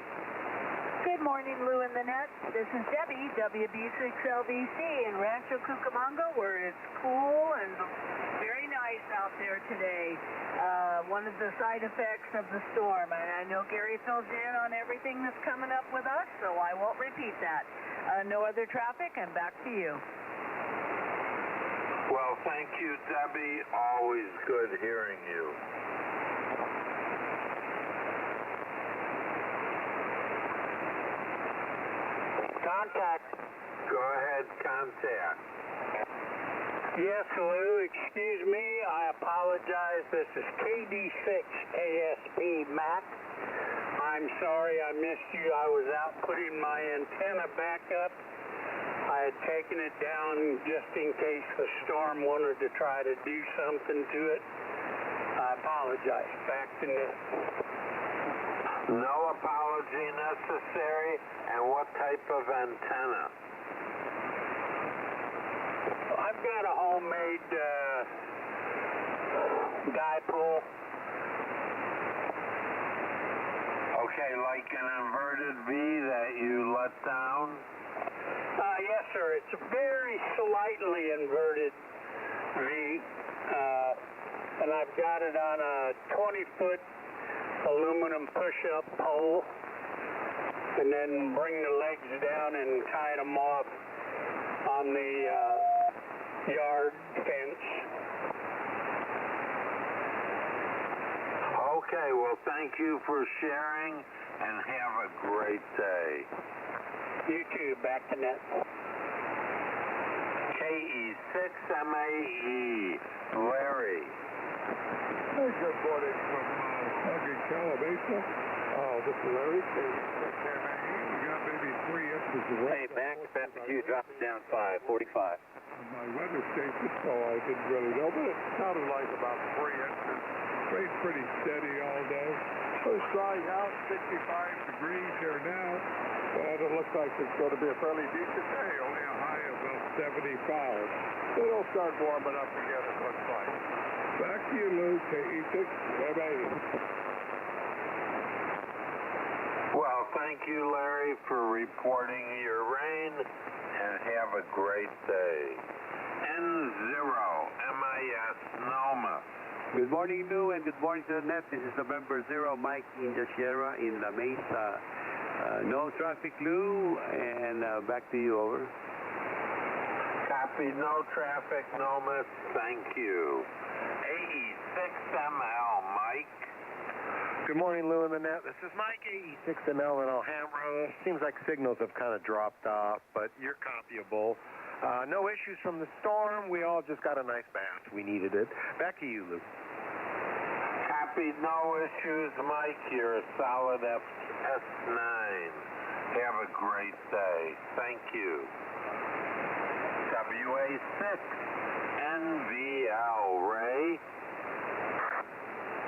Good morning, Lou and the Net. This is Debbie, WB6LVC in Rancho Cucamonga, where it's cool and very nice out there today. One of the side effects of the storm. And I know Gary fills in on everything that's coming up with us, so I won't repeat that. No other traffic, and back to you. Well, thank you, Debbie. Always good hearing you. Contact. Go ahead, contact. Yes, Lou, excuse me. I apologize. This is KD6 KSP Mac. I'm sorry I missed you. I was out putting my antenna back up. I had taken it down just in case the storm wanted to try to do something to it. I apologize. Back to Nick. No apology necessary. And what type of antenna? I've got a homemade dipole. Okay, like an inverted V that you let down? Yes, sir. It's a very slightly inverted V. And I've got it on a 20-foot aluminum push-up pole. And then bring the legs down and tie them off on the yard fence. Okay, well, thank you for sharing, and have a great day. You too. Back to net. KE6MAE, Larry. Hey, good morning from Southern Calabasas. This is Larry, KE6MAE. We got maybe 3 inches of rain. Hey, max temperature drops down 545. My weather station, so I didn't really know, but it sounded like about 3 inches. Rain's pretty steady all day. So it's drying out, 65 degrees here now, and it looks like it's going to be a fairly decent day, only a high of 75. It'll start warming up again, it looks like. Back to you, Lou, KE6MAE. Well, thank you, Larry, for reporting your rain, and have a great day. N0MIS, Noma. Good morning, Lou, and good morning to the net. This is November 0, Mike in the Sierra in La Mesa. No traffic, Lou, and back to you, over. Copy, no traffic, Noma, thank you. AE6ML, Mike. Good morning, Lou and the net. This is Mike, AE6ML in Alhambra. Seems like signals have kind of dropped off, but you're copyable. No issues from the storm. We all just got a nice bath. We needed it. Back to you, Lou. Copy, no issues, Mike. You're a solid S9. Have a great day. Thank you. WA6 NVL, Ray.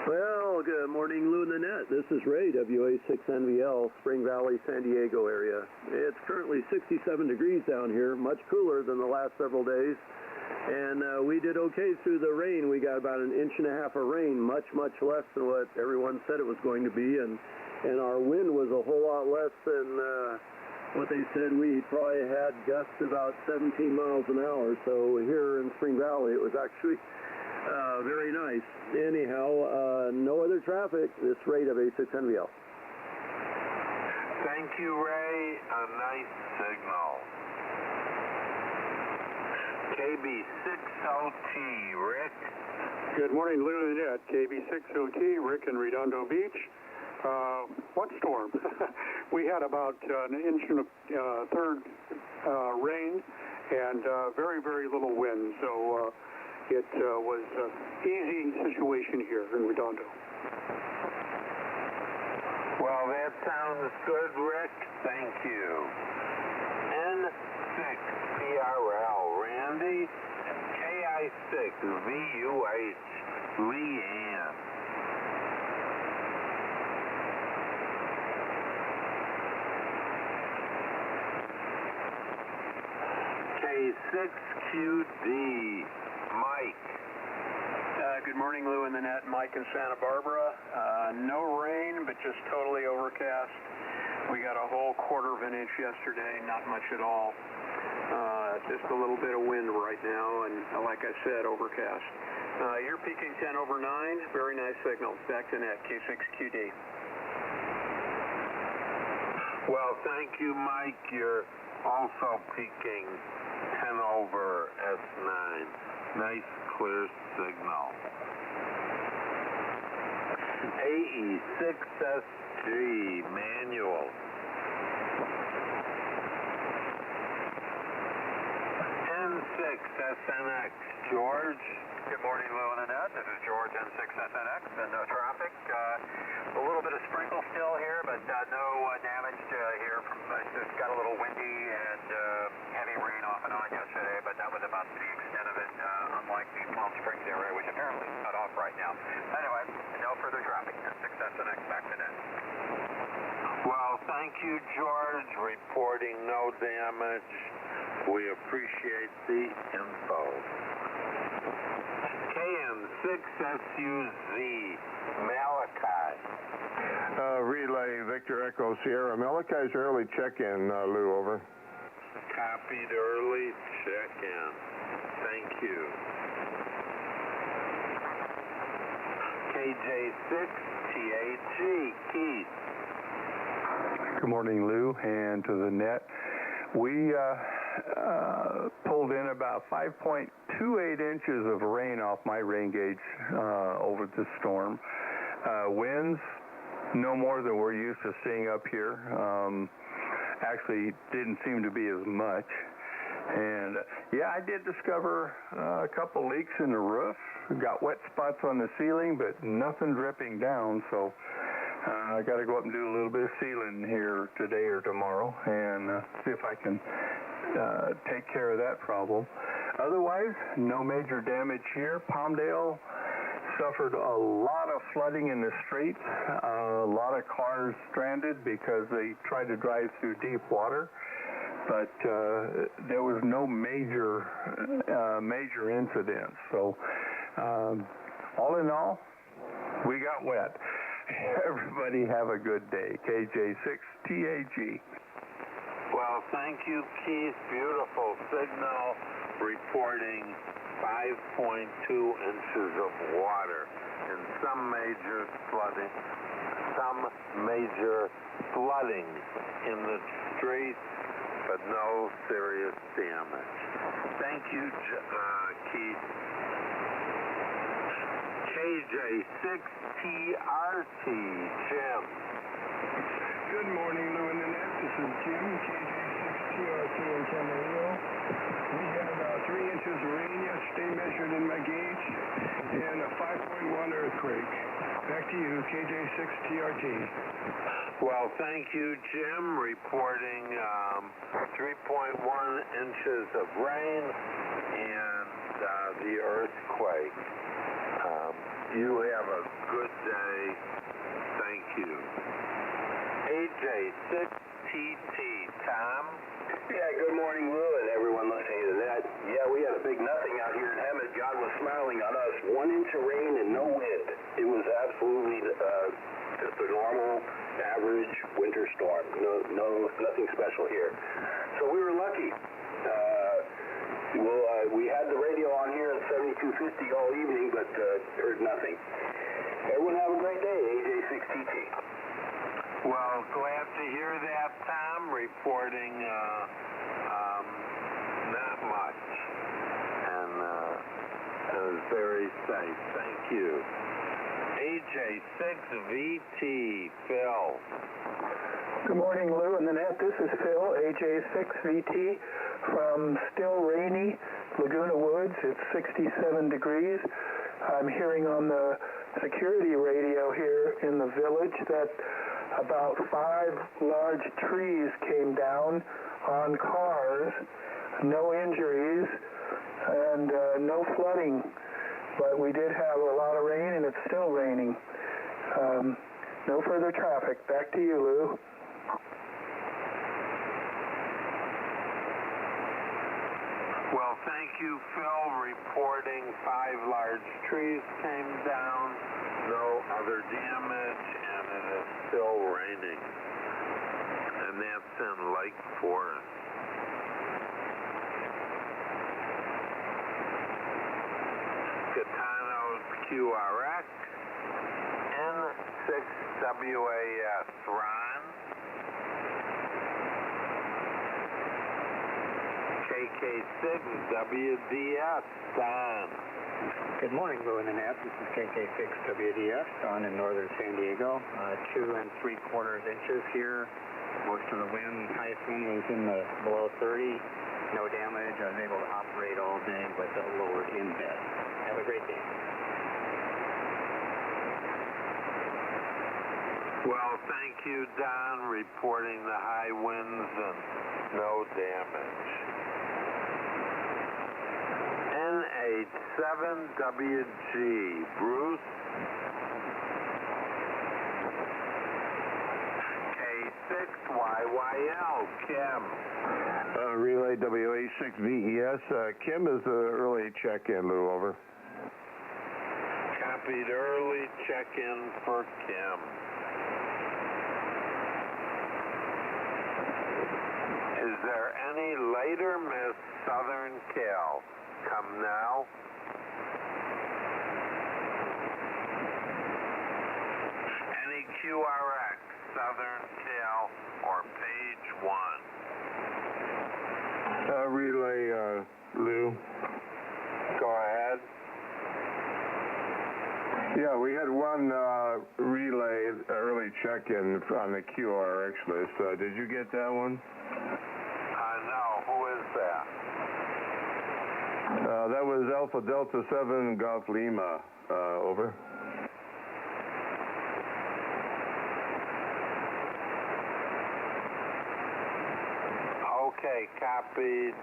Well, good morning, Lou and the net. This is Ray, WA6NVL, Spring Valley, San Diego area. It's currently 67 degrees down here, much cooler than the last several days. And we did okay through the rain. We got about 1.5 inches of rain, much, much less than what everyone said it was going to be. And our wind was a whole lot less than what they said. We probably had gusts about 17 miles an hour. So here in Spring Valley, it was actually very nice. Anyhow, no other traffic. This rate of A6NVL. Thank you, Ray. A nice signal. KB60T, Rick. Good morning, Lou and Ed. KB60T, Rick in Redondo Beach. What storm? We had about an inch and a third rain and very, very little wind. So it was an easy situation here in Redondo. Well, that sounds good, Rick. Thank you. N6PRL, Randy. KI6VUH, Leanne. K6QD, Mike. Good morning, Lou and the net. Mike in Santa Barbara. No rain, but just totally overcast. We got a whole quarter of an inch yesterday, not much at all. Just a little bit of wind right now, and like I said, overcast. You're peaking 10 over 9. Very nice signal. Back to net, K6QD. Well, thank you, Mike. You're also peaking 10 over S9. Nice, clear signal. AE6SG, manual. N6SNX, George. Good morning, Lou and Annette. This is George, N6SNX, and no traffic. A little bit of sprinkle still here, but no damage here. It just got a little windy and heavy rain off and on yesterday, but that was about the extent of it, unlike the Palm Springs area, which apparently is cut off right now. Anyway, no further traffic. N6SNX back to net. Well, thank you, George. Reporting no damage. We appreciate the info. KM6SUZ, Malachi. Relay Victor Echo Sierra. Malachi's early check-in, Lou, over. Copied early check-in. Thank you. KJ6TAG, Keith. Good morning, Lou, and to the net. We pulled in about 5.28 inches of rain off my rain gauge over the storm. Winds, no more than we're used to seeing up here. Actually, didn't seem to be as much. And yeah, I did discover a couple leaks in the roof. Got wet spots on the ceiling, but nothing dripping down. So I got to go up and do a little bit of sealing here today or tomorrow and see if I can take care of that problem. Otherwise, no major damage here. Palmdale suffered a lot of flooding in the streets. A lot of cars stranded because they tried to drive through deep water. But there was no major incidents. So all in all, we got wet. Everybody have a good day. KJ6TAG. Well, thank you, Keith. Beautiful signal. Reporting 5.2 inches of water and some major flooding in the streets, but no serious damage. Thank you, Keith. KJ6TRT, Jim. Good morning, Lou and Annette. This is Jim, KJ6TRT in Camarillo. We had 3 inches of rain yesterday measured in my gauge and a 5.1 earthquake. Back to you, KJ6TRT. Well, thank you, Jim. Reporting 3.1 inches of rain and the earthquake. You have a good day. Thank you. AJ6TT, Tom. Yeah, good morning, Lou, and everyone listening to that. Yeah, we had a big nothing out here in Hemet. God was smiling on us. 1 inch of rain and no wind. It was absolutely just a normal, average winter storm. Nothing special here. So we were lucky. We had the radio on here at 7250 all evening, but heard nothing. Everyone have a great day. AJ6TT. Well, glad to hear that, Tom. Reporting not much. And it was very safe. Thank you. AJ6VT, Phil. Good morning, Lou and the net. This is Phil, AJ6VT, from still rainy Laguna Woods. It's 67 degrees. I'm hearing on the security radio here in the village that about 5 large trees came down on cars, no injuries, and no flooding. But we did have a lot of rain, and it's still raining. No further traffic. Back to you, Lou. Well, thank you, Phil. Reporting 5 large trees came down, no other damage, and it is still raining. And that's in Lake Forest. Catano's QRX, N6WAS, Ron. KK6WDS, Don. Good morning, Lou and the net. This is KK6WDS, Don in northern San Diego. 2 3/4 inches here. Most of the wind, highest wind was in the below 30. No damage. I was able to operate all day with a lower in bed. Have a great day. Well, thank you, Don, reporting the high winds and no damage. N87WG, Bruce. K6YYL, Kim. Relay WA6VES. Kim is the early check-in, Lou, over. Copied early check-in for Kim. Is there any later Miss Southern Cal? Come now. Any QRX, Southern Cal, or page 1? Relay, Lou. Go ahead. Yeah, we had one relay early check-in on the QRX list. Did you get that one? No. Who is that? That was Alpha Delta 7 Golf Lima. Over. Okay, copied.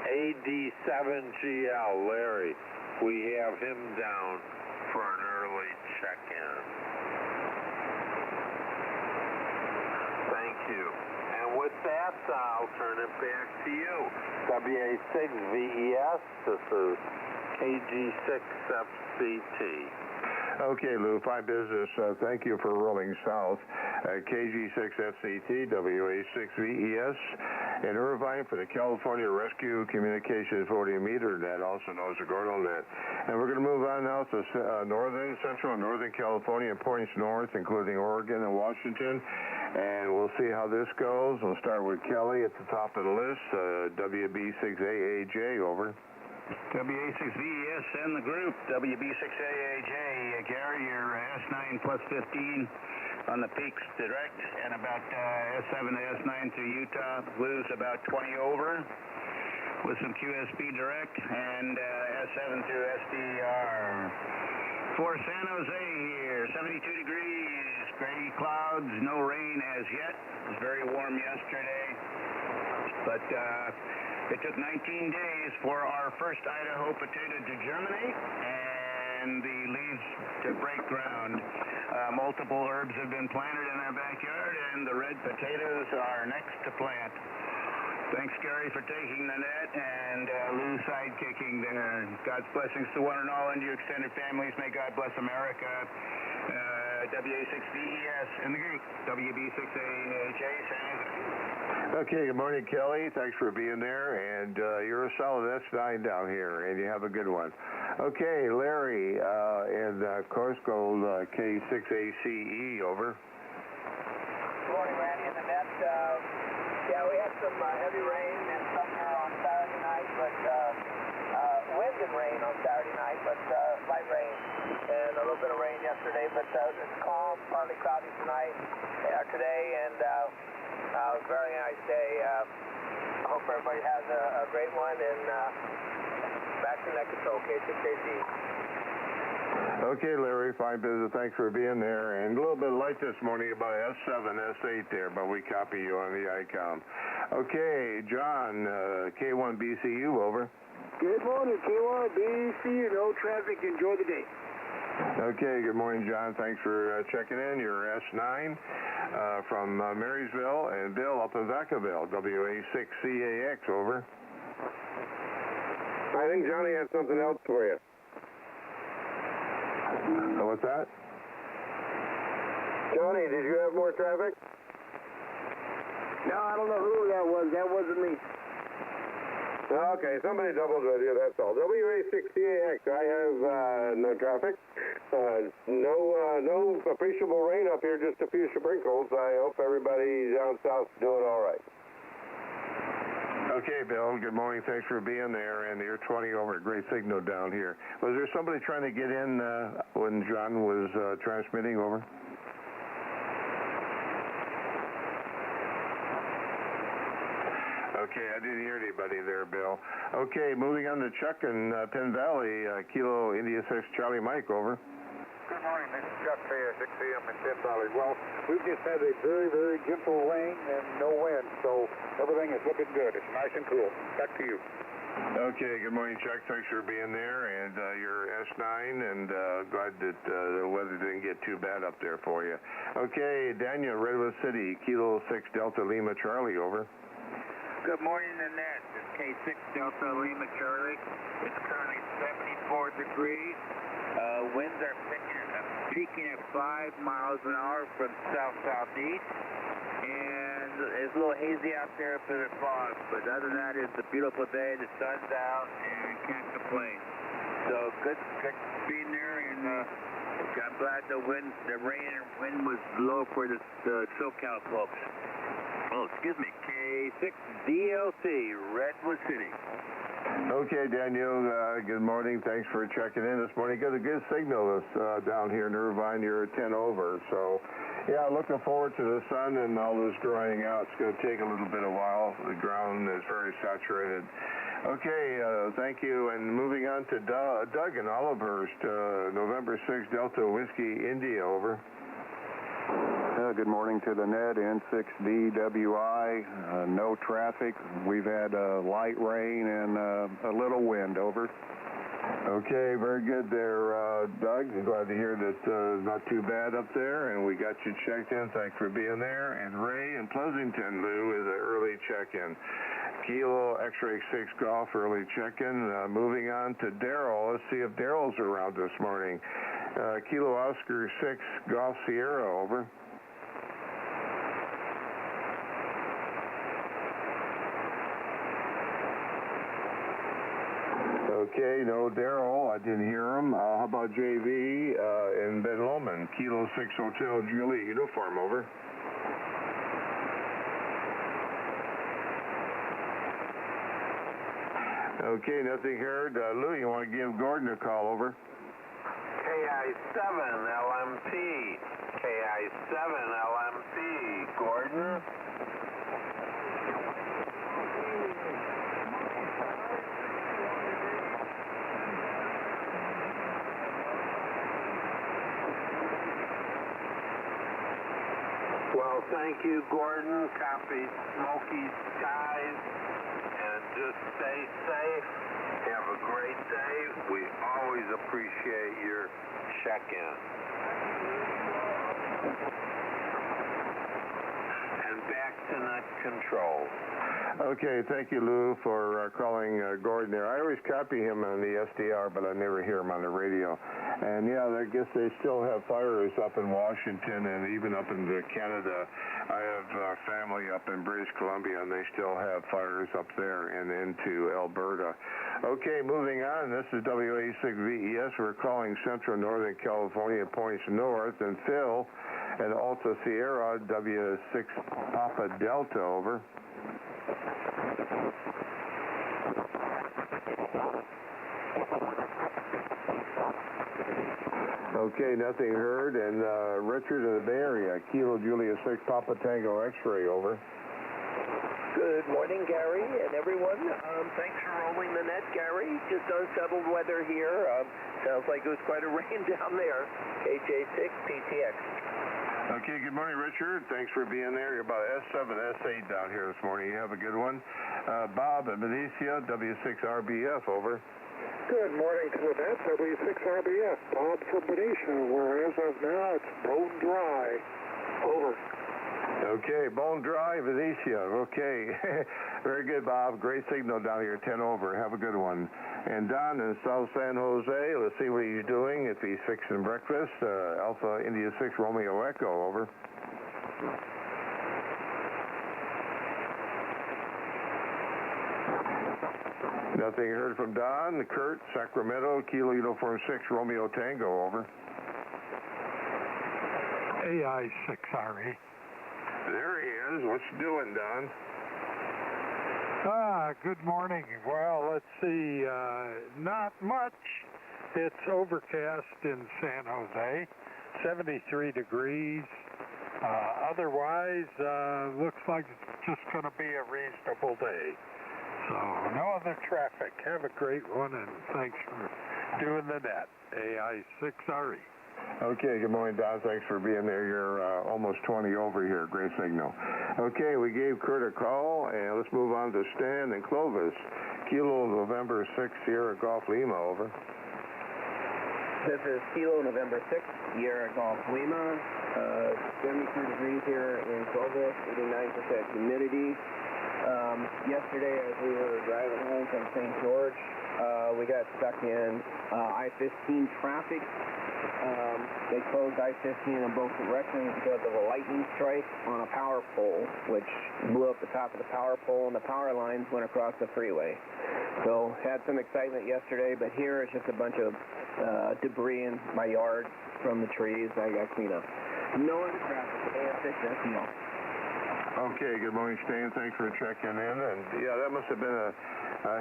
AD7GL, Larry. We have him down for an early check-in. Thank you. And with that, I'll turn it back to you. WA6VES, this is KG6FCT. Okay, Lou, 5 business. Thank you for rolling south. KG6FCT, WA6VES, in Irvine for the California Rescue Communications 40-meter net, also known as the Gordo net. And we're going to move on now to northern, central, and northern California, points north, including Oregon and Washington. And we'll see how this goes. We'll start with Kelly at the top of the list, WB6AAJ, over. WA6VES and the group, WB6AAJ, Gary, your S9 plus 15 on the peaks direct, and about S7 to S9 through Utah, blues about 20 over, with some QSB direct, and S7 through SDR. For San Jose here, 72 degrees, gray clouds, no rain as yet. It was very warm yesterday, but it took 19 days for our first Idaho potato to germinate and the leaves to break ground. Multiple herbs have been planted in our backyard, and the red potatoes are next to plant. Thanks, Gary, for taking the net, and Lou sidekicking there. God's blessings to one and all, and your extended families. May God bless America. WA6VES in the group. WB6AJ, San Jose. Okay, good morning, Kelly. Thanks for being there, and you're a solid S9 down here, and you have a good one. Okay, Larry, and Coastal K6ACE, over. yeah, we had some heavy rain and thunder on Saturday night, but wind and rain on Saturday night, but light rain, and a little bit of rain yesterday, but it's calm, partly cloudy tonight, today, and a very nice day. I hope everybody has a great one, and back to Net Control, K6AC. Okay, Larry, fine business. Thanks for being there. And a little bit light this morning about S7, S8 there, but we copy you on the ICOM. Okay, John, K1BCU, over. Good morning, K1BCU. No traffic. Enjoy the day. Okay, good morning, John. Thanks for checking in. You're S9 from Marysville, and Bill up in Vacaville, WA6CAX, over. I think Johnny had something else for you. What's that? Johnny, did you have more traffic? No, I don't know who that was. That wasn't me. Okay, somebody doubled with you, that's all. WA6CAX, I have no traffic. No appreciable rain up here, just a few sprinkles. I hope everybody down south is doing all right. Okay, Bill, good morning. Thanks for being there. And you're 20 over. Great signal down here. Was there somebody trying to get in when John was transmitting, over? Okay, I didn't hear anybody there, Bill. Okay, moving on to Chuck in Penn Valley, Kilo India 6 Charlie Mike, over. Good morning, this is Chuck Fay, 6 a.m. in Penn Valley. Well, we've just had a very, very gentle rain and no wind, so everything is looking good. It's nice and cool. Back to you. Okay, good morning, Chuck. Thanks for being there. And you're S9, and glad that the weather didn't get too bad up there for you. Okay, Daniel, Redwood City, Kilo 6 Delta Lima Charlie, over. Good morning, Annette. It's K6 Delta Lima Charlie. It's currently 74 degrees. Winds are peaking at 5 miles an hour from south-southeast. And it's a little hazy out there for the fog. But other than that, it's a beautiful day. The sun's out and can't complain. So good being there. And I'm glad the rain and wind was low for the SoCal folks. Oh, excuse me, K6DLC, Redwood City. Okay, Daniel, good morning. Thanks for checking in this morning. Got a good signal down here in Irvine. You're 10 over. So, yeah, looking forward to the sun and all this drying out. It's going to take a little bit of while. The ground is very saturated. Okay, thank you. And moving on to Doug in Olivehurst, November 6 Delta Whiskey India, over. Good morning to the net, N6DWI, no traffic. We've had light rain and a little wind, over. Okay, very good there, Doug. Glad to hear that not too bad up there, and we got you checked in. Thanks for being there. And Ray in Pleasanton, Lou, is an early check-in. Kilo X-Ray 6 Golf, early check-in. Moving on to Daryl. Let's see if Daryl's around this morning. Kilo Oscar 6 Golf Sierra, over. Okay, no Daryl. I didn't hear him. How about JV in Ben Lomond? Kilo 6 Hotel Julie uniform, over. Okay, nothing heard. Lou, you want to give Gordon a call, over? KI7 LMP. KI7 LMP. Gordon? Well, thank you, Gordon. Copy Smokey's skies. And just stay safe. Have a great day. We always appreciate your check-in. And back tonight. control. Okay, thank you, Lou, for calling Gordon there. I always copy him on the SDR, but I never hear him on the radio. And yeah, I guess they still have fires up in Washington and even up in Canada. I have family up in British Columbia, and they still have fires up there and into Alberta. Okay, moving on. This is WA6VES. We're calling Central Northern California points north, and Phil at Alta Sierra, W6 Papa Delta, over. Okay, nothing heard. And Richard in the Bay Area, Kilo Julia 6 Papa Tango X-ray, over. Good morning, Gary, and everyone. Thanks for rolling the net, Gary. Just unsettled weather here. Sounds like it was quite a rain down there. HA6 PTX. Okay, good morning, Richard. Thanks for being there. You're about S7, S8 down here this morning. You have a good one. Bob at Benicia, W6RBF, over. Good morning to the net, W6RBF. Bob from Benicia, where as of now it's bone dry. Over. Okay, bone dry, Venetia. Okay. Very good, Bob. Great signal down here, 10 over. Have a good one. And Don in South San Jose, let's see what he's doing, if he's fixing breakfast. Alpha India 6 Romeo Echo, over. Nothing heard from Don. Kurt, Sacramento, Kilo Uniform 6 Romeo Tango, over. AI6RE. There he is. What's you doing, Don? Good morning. Well, let's see. Not much. It's overcast in San Jose, 73 degrees. Otherwise, looks like it's just going to be a reasonable day. So, no other traffic. Have a great one, and thanks for doing the net. AI6RE. Okay, good morning, Don. Thanks for being there. You're almost 20 over here. Great signal. Okay, we gave Kurt a call, and let's move on to Stan and Clovis. Kilo November 6 Sierra Golf Lima, over. This is Kilo November 6 Sierra Golf Lima. 72 degrees here in Clovis, 89% humidity. Yesterday, as we were driving home from St. George, we got stuck in I-15 traffic. They closed I-15 in both directions because of a lightning strike on a power pole, which blew up the top of the power pole, and the power lines went across the freeway. So had some excitement yesterday, but here it's just a bunch of debris in my yard from the trees. I got to clean up. No other traffic. AF6SEL. Okay, good morning, Stan. Thanks for checking in. And yeah, that must have been a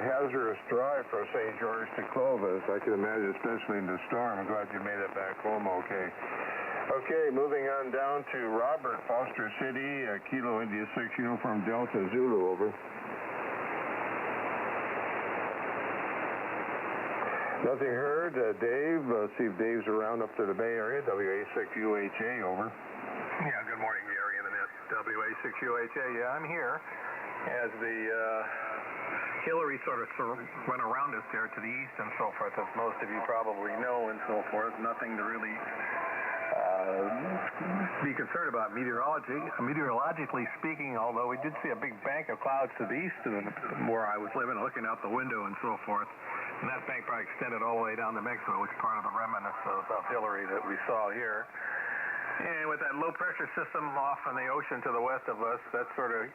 hazardous drive from St. George to Clovis. I can imagine, especially in the storm. I'm glad you made it back home okay. Okay, moving on down to Robert, Foster City, Kilo India 6 Uniform Delta Zulu, over. Nothing heard. Dave, see if Dave's around up to the Bay Area. WA6UHA, over. Yeah, good morning, Gary, Internet. WA6UHA, yeah, I'm here. As the Hillary sort of went around us there to the east and so forth, as most of you probably know and so forth, nothing to really be concerned about meteorologically speaking, although we did see a big bank of clouds to the east of where I was living, looking out the window and so forth. And that bank probably extended all the way down to Mexico, which is part of the remnants of Hillary that we saw here. And with that low-pressure system off in the ocean to the west of us, that's sort of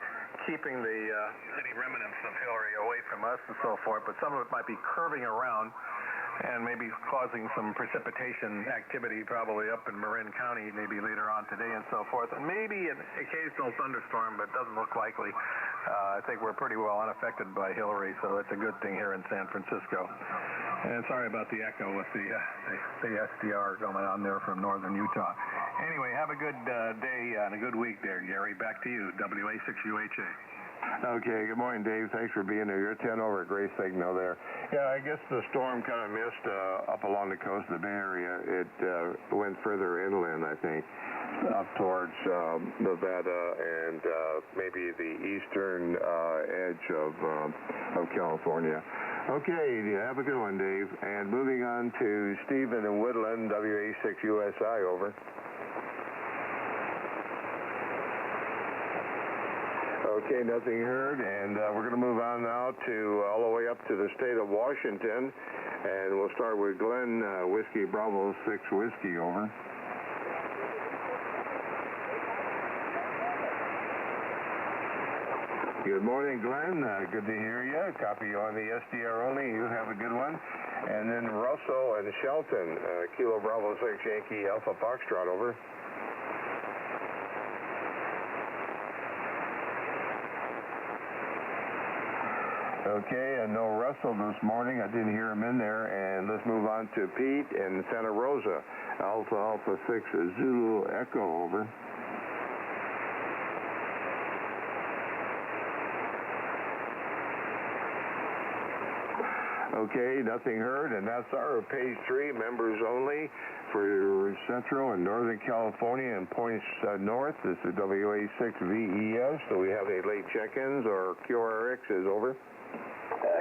keeping any remnants of Hillary away from us and so forth. But some of it might be curving around and maybe causing some precipitation activity probably up in Marin County maybe later on today and so forth. And maybe an occasional thunderstorm, but doesn't look likely. I think we're pretty well unaffected by Hillary, so that's a good thing here in San Francisco. And sorry about the echo with the SDR going on there from northern Utah. Anyway, have a good day and a good week there, Gary. Back to you, WA6UHA. Okay, good morning, Dave. Thanks for being there. You're 10 over. Great signal there. Yeah, I guess the storm kind of missed up along the coast of the Bay Area. It went further inland, I think, up towards Nevada and maybe the eastern edge of California. Okay, have a good one, Dave. And moving on to Stephen in Woodland, WA6USI, over. Okay, nothing heard, and we're going to move on now to all the way up to the state of Washington, and we'll start with Glenn, Whiskey Bravo 6 Whiskey, over. Good morning, Glenn. Good to hear you. Copy you on the SDR only. You have a good one. And then Russell and Shelton, Kilo Bravo 6 Yankee Alpha Foxtrot, over. Okay, and no Russell this morning. I didn't hear him in there. And let's move on to Pete in Santa Rosa, Alpha 6 Zulu Echo, over. Okay, nothing heard, and that's our page 3, members only for Central and Northern California and points north. This is WA6VES. Do we have any late check-ins or QRXs, over?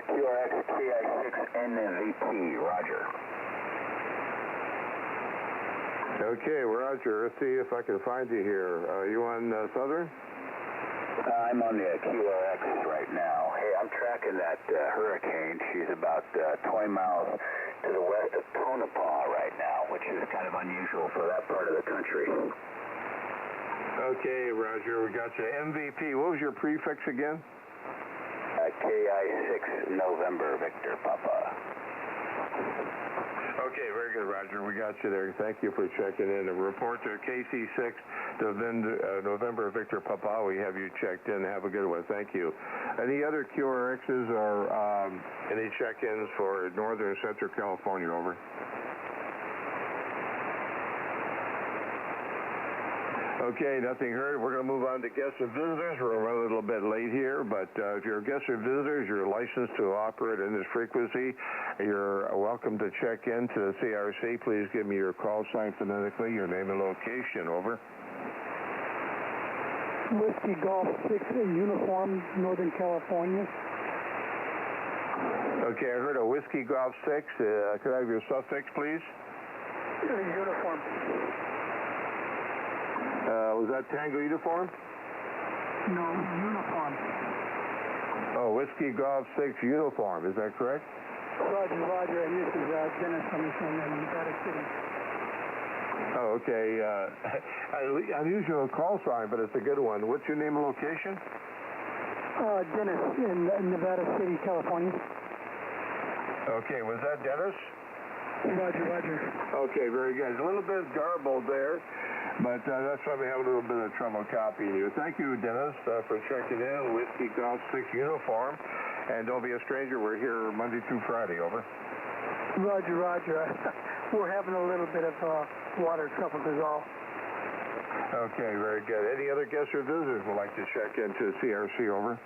QRX KI6NVP, roger. Okay, Roger. Let's see if I can find you here. Are you on Southern? I'm on the QRX right now. Hey, I'm tracking that hurricane. She's about 20 miles to the west of Tonopah right now, which is kind of unusual for that part of the country. Okay, Roger, we got you. MVP, what was your prefix again? KI6 November Victor Papa. Okay, very good, Roger. We got you there. Thank you for checking in. A report to KC6 November Victor Papa. We have you checked in. Have a good one. Thank you. Any other QRXs or any check-ins for Northern Central California, over? Okay, nothing heard. We're going to move on to guests and visitors. We're running a little bit late here, but if you're guests or visitors, you're licensed to operate in this frequency. You're welcome to check in to the CRC. Please give me your call sign phonetically, your name and location, over. Whiskey Golf 6 Uniform, Northern California. Okay, I heard a Whiskey Golf 6. Could I have your suffix, please? Uniform. Was that Tango Uniform? No, Uniform. Oh, Whiskey Golf 6 Uniform. Is that correct? Roger, and this is Dennis coming from Nevada City. Oh, okay. Unusual call sign, but it's a good one. What's your name and location? Dennis in Nevada City, California. Okay, was that Dennis? Roger. Okay, very good. It's a little bit garbled there, but that's why we have a little bit of trouble copying you. Thank you, Dennis, for checking in. Whiskey Golf 6 Uniform. And don't be a stranger. We're here Monday through Friday, over. Roger. We're having a little bit of water trouble is all. Okay, very good. Any other guests or visitors would like to check into CRC, over?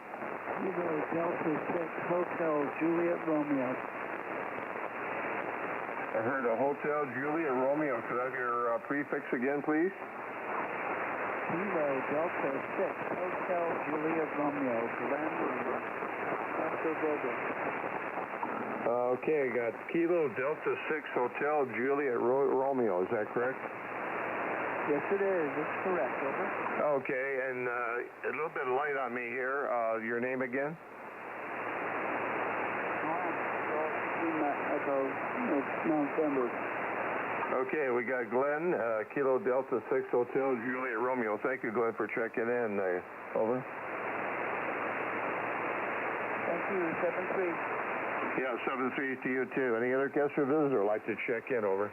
Kilo Delta 6 Hotel Juliet Romeo. I heard a Hotel Juliet Romeo. Could I have your prefix again, please? Kilo Delta 6 Hotel Juliet Romeo. Okay, got Kilo Delta 6 Hotel Juliet Romeo. Is that correct? Yes, it is. It's correct, over. Okay, and a little bit light on me here. Your name again? November. Okay, we got Glenn, Kilo Delta 6 Hotel Juliet Romeo. Thank you, Glenn, for checking in. Over. Thank you, 7-3. Yeah, 7-3 to you, too. Any other guests or visitors would like to check in, over?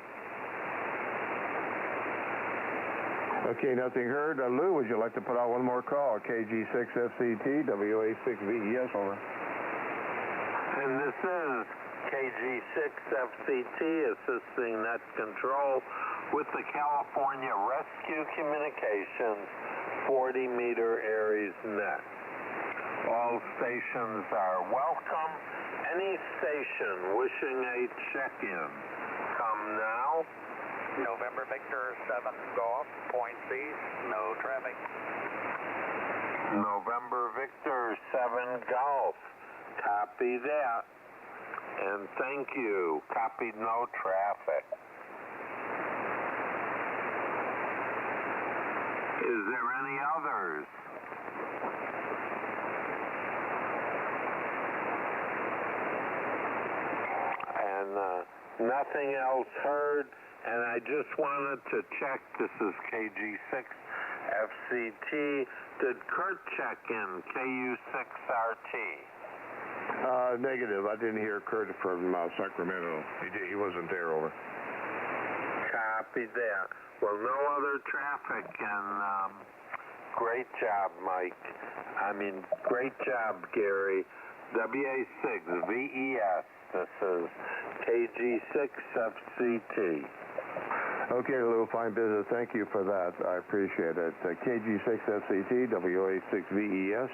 Okay, nothing heard. Lou, would you like to put out one more call? KG6FCT, WA6VES, over. And this is KG6FCT assisting net control with the California Rescue Communications 40-meter Aries net. All stations are welcome. Any station wishing a check-in, come now. November Victor 7 Golf, point east, no traffic. November Victor 7 Golf. Copy that. And thank you. Copied, no traffic. Is there any others? nothing else heard. And I just wanted to check, this is KG6FCT, did Kurt check in, KU6RT? Negative. I didn't hear Kurt from Sacramento. He wasn't there, over. Copy that. Well, no other traffic, and great job, Mike. I mean, great job, Gary. WA6VES. This is KG6FCT. Okay, Lou, fine business. Thank you for that. I appreciate it. KG6FCT, WA6VES,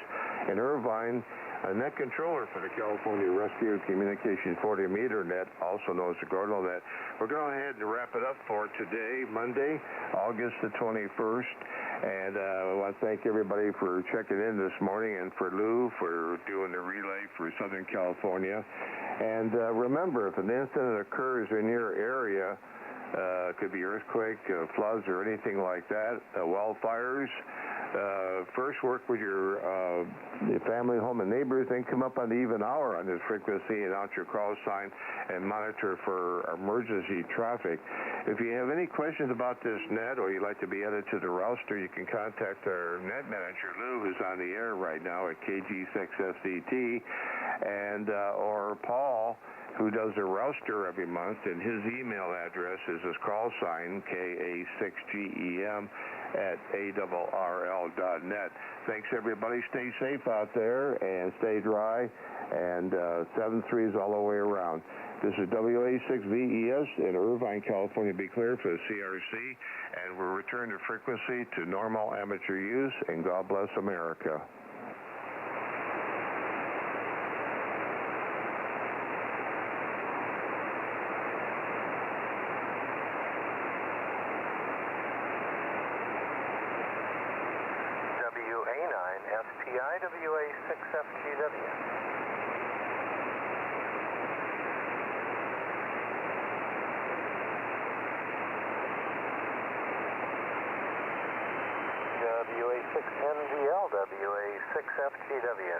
in Irvine, a net controller for the California Rescue Communication 40-meter net, also known as the Cardinal net. We're going to go ahead and wrap it up for today, Monday, August the 21st. And I want to thank everybody for checking in this morning, and for Lou for doing the relay for Southern California. And remember, if an incident occurs in your area, it could be earthquake, floods, or anything like that, wildfires, first work with your family, home, and neighbors, then come up on the even hour on this frequency and out your call sign and monitor for emergency traffic. If you have any questions about this net, or you'd like to be added to the roster, you can contact our net manager, Lou, who's on the air right now at KG6FCT, and or Paul, who does a roster every month, and his email address is his call sign, KA6GEM, at ARRL.net. Thanks, everybody. Stay safe out there and stay dry, and 7-3s all the way around. This is WA6VES in Irvine, California. Be clear for the CRC, and we'll return to frequency to normal amateur use, and God bless America. WA6FGW. WA6NGL, WA6FGW.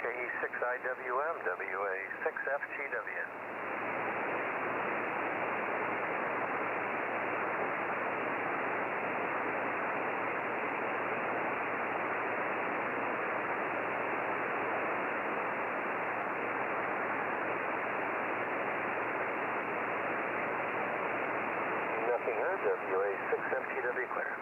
KE6IWM, WA6FGW. Nothing heard, WA6FGW clear.